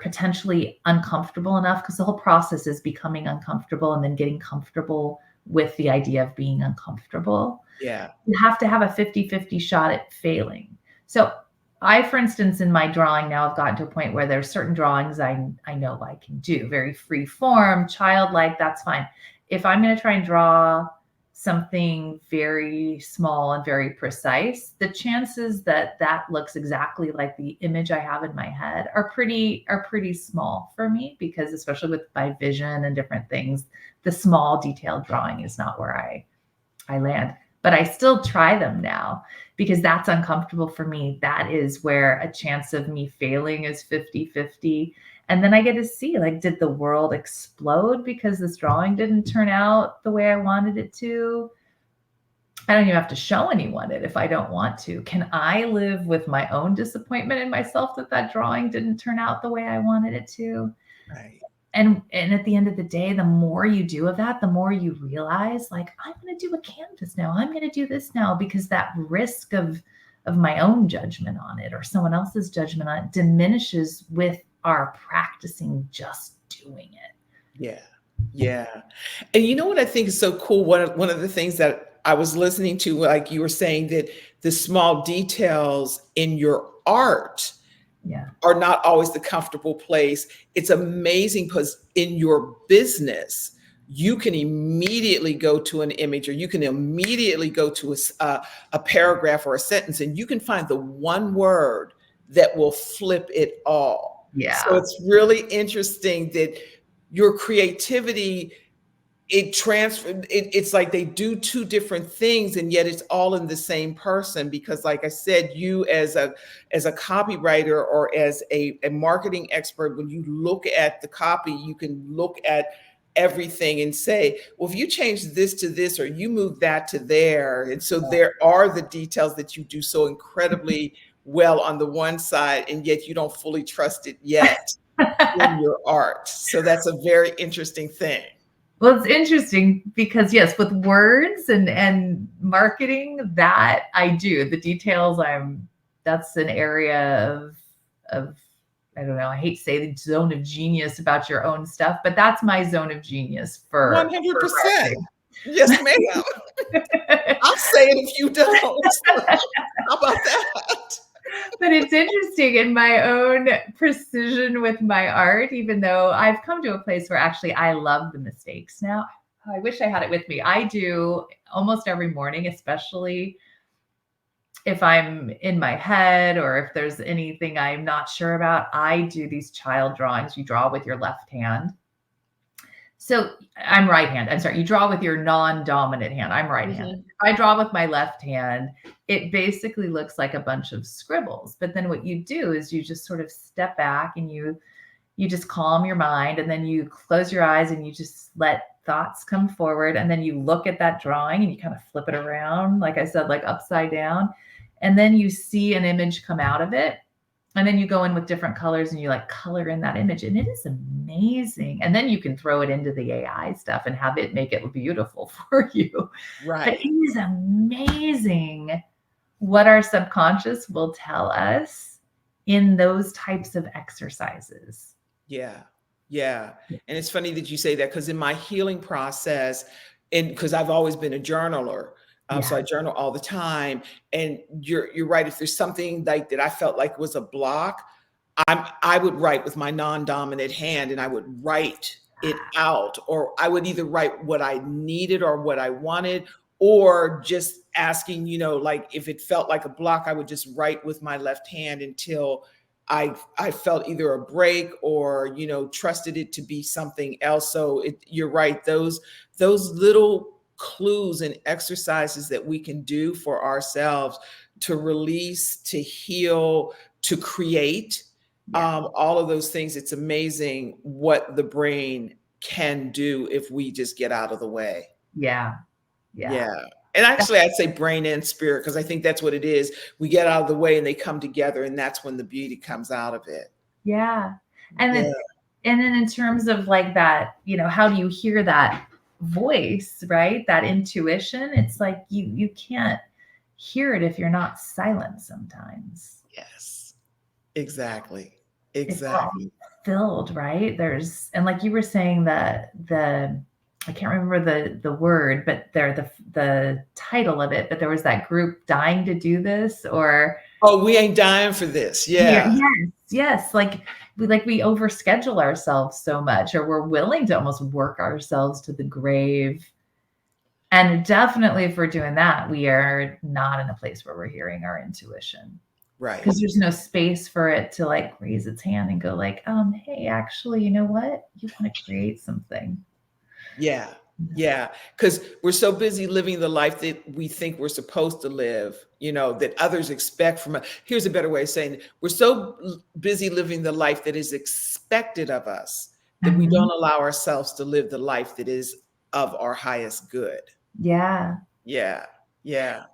potentially uncomfortable enough, because the whole process is becoming uncomfortable and then getting comfortable with the idea of being uncomfortable. Yeah. You have to have a 50-50 shot at failing. So I, for instance, in my drawing now, have gotten to a point where there's certain drawings I know I can do, very free form, childlike, that's fine. If I'm going to try and draw something very small and very precise, the chances that that looks exactly like the image I have in my head are pretty small for me, because especially with my vision and different things, the small detailed drawing is not where I land. but I still try them now because that's uncomfortable for me. That is where a chance of me failing is 50-50. And then I get to see, like, did the world explode because this drawing didn't turn out the way I wanted it to? I don't even have to show anyone it if I don't want to. Can I live with my own disappointment in myself that that drawing didn't turn out the way I wanted it to? Right. And at the end of the day, the more you do of that, the more you realize, like, I'm going to do a canvas now. I'm going to do this now, because that risk of my own judgment on it or someone else's judgment on it diminishes with our practicing just doing it. Yeah. Yeah. And you know what I think is so cool? One of the things that I was listening to, like you were saying, that the small details in your art Yeah. are not always the comfortable place. It's amazing because in your business, you can immediately go to an image, or you can immediately go to a paragraph or a sentence, and you can find the one word that will flip it all. So Yeah. it's really interesting that your creativity, it's like they do two different things, and yet it's all in the same person. Because like I said, you as a copywriter or as a marketing expert, when you look at the copy, you can look at everything and say, well, if you change this to this, or you move that to there. And so there are the details that you do so incredibly well on the one side, and yet you don't fully trust it yet in your art. So that's a very interesting thing. Well, it's interesting because, yes, with words and marketing, that I do. The details, that's an area of I don't know, I hate to say the zone of genius about your own stuff, but that's my zone of genius for 100%. Yes, ma'am. I'll say it if you don't. How about that? But it's interesting in my own precision with my art, even though I've come to a place where actually I love the mistakes now. I wish I had it with me. I do almost every morning, especially if I'm in my head or if there's anything I'm not sure about. I do these child drawings. You draw with your left hand. So I'm right hand. I'm sorry. You draw with your non-dominant hand. I'm right handed. If I draw with my left hand, it basically looks like a bunch of scribbles. But then what you do is you just sort of step back and you just calm your mind, and then you close your eyes and you just let thoughts come forward. And then you look at that drawing and you kind of flip it around, like I said, like upside down. And then you see an image come out of it. And then you go in with different colors and you like color in that image, and it is amazing. And then you can throw it into the AI stuff and have it make it beautiful for you. Right. But it is amazing what our subconscious will tell us in those types of exercises. Yeah. Yeah. And it's funny that you say that, because in my healing process, and because I've always been a journaler, so I journal all the time. And you're right. If there's something like that I felt like was a block, I would write with my non-dominant hand, and I would write it out, or I would either write what I needed or what I wanted, or just asking, like if it felt like a block, I would just write with my left hand until I felt either a break or, trusted it to be something else. So you're right. Those little clues and exercises that we can do for ourselves to release, to heal, to create, all of those things. It's amazing what the brain can do if we just get out of the way. Yeah. And actually, I'd say brain and spirit, because I think that's what it is. We get out of the way and they come together, and that's when the beauty comes out of it. Yeah. And then in terms of like that, how do you hear that voice, right? That intuition. It's like you can't hear it if you're not silent sometimes. Yes, exactly. It's all filled, right? And like you were saying, I can't remember the word, but the title of it, but there was that group Dying to Do This, or we ain't dying for this. Yeah. Yes. Like we overschedule ourselves so much, or we're willing to almost work ourselves to the grave. And definitely if we're doing that, we are not in a place where we're hearing our intuition. Right. Because there's no space for it to like raise its hand and go like, hey, actually, you know what? You want to create something. Yeah. Yeah, because we're so busy living the life that we think we're supposed to live, that others expect from us. Here's a better way of saying it. We're so busy living the life that is expected of us that we Mhm. don't allow ourselves to live the life that is of our highest good. Yeah. Yeah, yeah,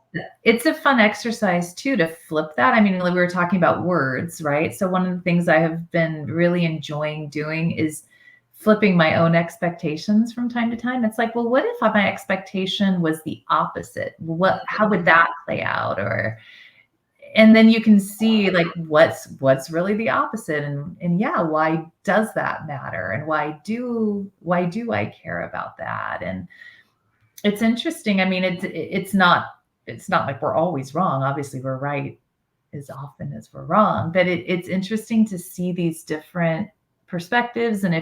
It's a fun exercise too to flip that. I mean, like we were talking about words, right? So one of the things I have been really enjoying doing is flipping my own expectations from time to time. It's like, well, what if my expectation was the opposite? How would that play out? And then you can see like what's really the opposite, and yeah, why does that matter? And why do I care about that? And it's interesting. I mean, it's not like we're always wrong. Obviously, we're right as often as we're wrong, but it's interesting to see these different perspectives. And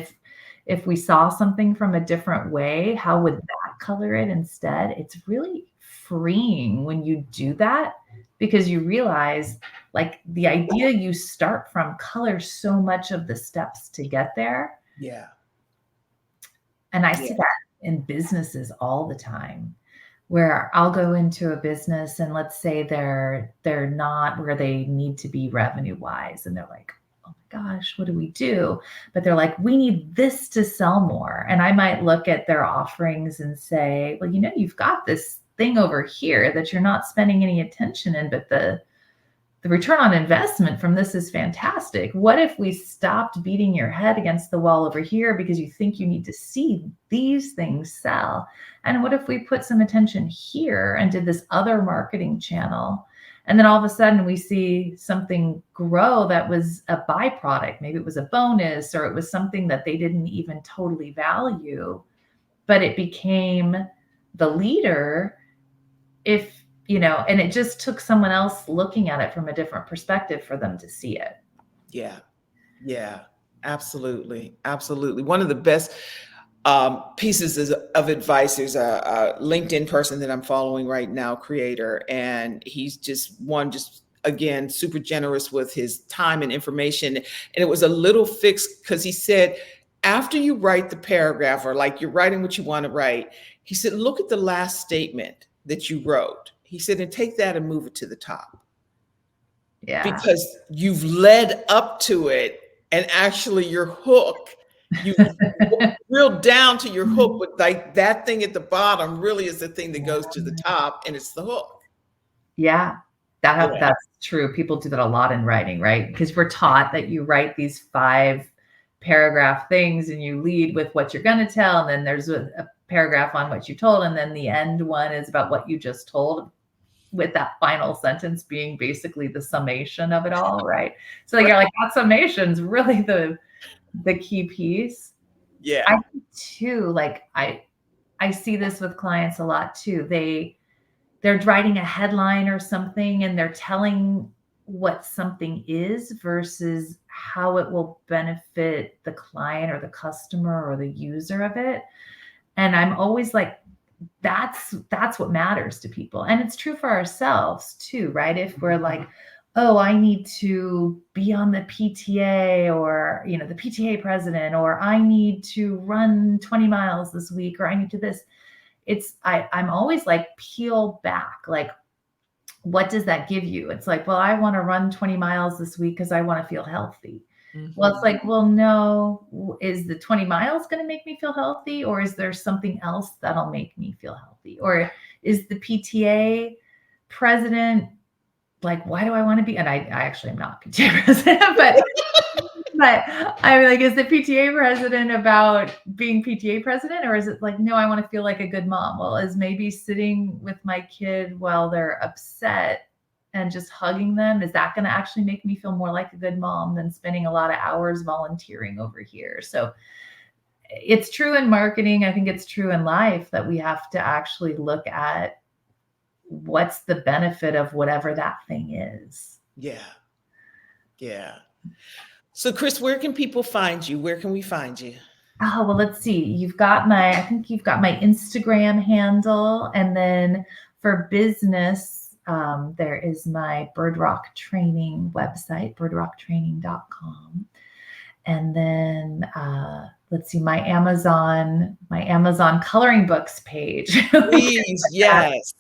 if we saw something from a different way, how would that color it instead? It's really freeing when you do that, because you realize like the idea you start from colors so much of the steps to get there. yeah, And I yeah, see that in businesses all the time, where I'll go into a business and let's say they're not where they need to be revenue wise, and they're like, "Oh my gosh, what do we do?" But they're like, "We need this to sell more." And I might look at their offerings and say, "Well, you've got this thing over here that you're not spending any attention in, but the return on investment from this is fantastic. What if we stopped beating your head against the wall over here because you think you need to see these things sell? And what if we put some attention here and did this other marketing channel? And then all of a sudden we see something grow that was a byproduct. Maybe it was a bonus, or it was something that they didn't even totally value, but it became the leader. And it just took someone else looking at it from a different perspective for them to see it. yeah, yeah. Absolutely, absolutely. One of the best pieces of advice. There's a LinkedIn person that I'm following right now, creator, and he's just again super generous with his time and information. And it was a little fixed because he said, after you write the paragraph, or like you're writing what you want to write, he said, look at the last statement that you wrote. He said, and take that and move it to the top, Yeah. because you've led up to it, and actually your hook, you drill down to your hook, but like that thing at the bottom really is the thing that goes to the top, and it's the hook. Yeah. Yeah, That's true. People do that a lot in writing, right? Because we're taught that you write these 5 paragraph things and you lead with what you're going to tell. And then there's a paragraph on what you told. And then the end one is about what you just told, with that final sentence being basically the summation of it all, right? So right. you're like, that summation's really the key piece. Yeah, I think too, like I see this with clients a lot too. They're writing a headline or something and they're telling what something is versus how it will benefit the client or the customer or the user of it. And I'm always like, that's what matters to people. And it's true for ourselves too, right? If we're like, oh, I need to be on the PTA, or the PTA president, or I need to run 20 miles this week, or I need to this. I'm always like, peel back, like, what does that give you? It's like, well, I want to run 20 miles this week because I want to feel healthy. Well, it's mhm, like, well, no, is the 20 miles going to make me feel healthy? Or is there something else that'll make me feel healthy? Or is the PTA president like, why do I want to be? And I actually am not PTA president, but I mean, like, is the PTA president about being PTA president? Or is it like, no, I want to feel like a good mom? Well, is maybe sitting with my kid while they're upset and just hugging them, is that going to actually make me feel more like a good mom than spending a lot of hours volunteering over here? So it's true in marketing. I think it's true in life that we have to actually look at what's the benefit of whatever that thing is. yeah, yeah. So, Chris, where can people find you? Where can we find you? Oh, well, let's see. I think you've got my Instagram handle. And then for business, there is my Bird Rock Training website, birdrocktraining.com. And then let's see, my Amazon coloring books page. Please, yes.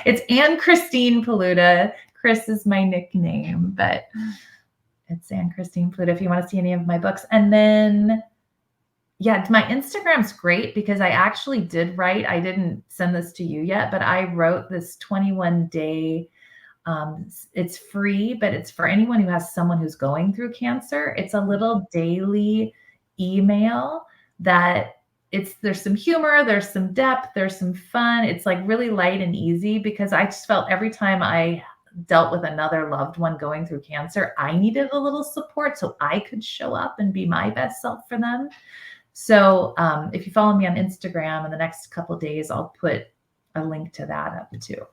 It's Kristine Palouda. Chris is my nickname, but it's Kristine Palouda if you want to see any of my books. And then, yeah, my Instagram's great because I actually did write, I didn't send this to you yet, but I wrote this 21-day, it's free, but it's for anyone who has someone who's going through cancer. It's a little daily email that there's some humor, there's some depth, there's some fun. It's like really light and easy because I just felt every time I dealt with another loved one going through cancer, I needed a little support so I could show up and be my best self for them. So if you follow me on Instagram in the next couple of days, I'll put a link to that up too.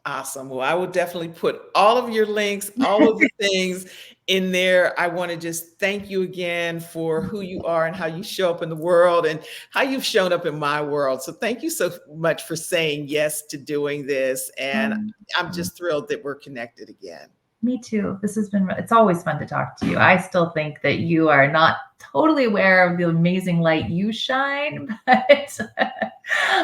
Awesome. Well, I will definitely put all of your links, all of the things in there. I want to just thank you again for who you are and how you show up in the world and how you've shown up in my world. So thank you so much for saying yes to doing this. And I'm just thrilled that we're connected again. Me too. It's always fun to talk to you. I still think that you are not totally aware of the amazing light you shine, but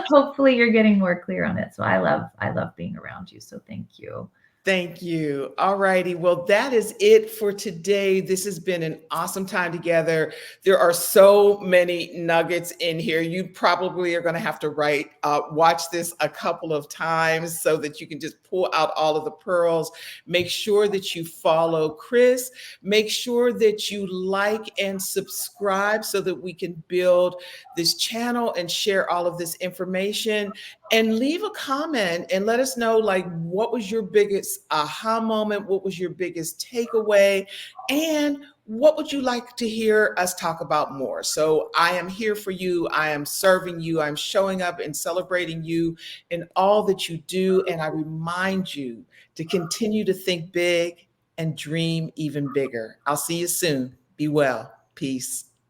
hopefully you're getting more clear on it. So I love being around you. So thank you. Thank you. All righty. Well, that is it for today. This has been an awesome time together. There are so many nuggets in here. You probably are going to have to watch this a couple of times so that you can just pull out all of the pearls. Make sure that you follow Chris. Make sure that you like and subscribe so that we can build this channel and share all of this information. And leave a comment and let us know, like, what was your biggest aha moment? What was your biggest takeaway? And what would you like to hear us talk about more? So I am here for you. I am serving you. I'm showing up and celebrating you in all that you do. And I remind you to continue to think big and dream even bigger. I'll see you soon. Be well. Peace.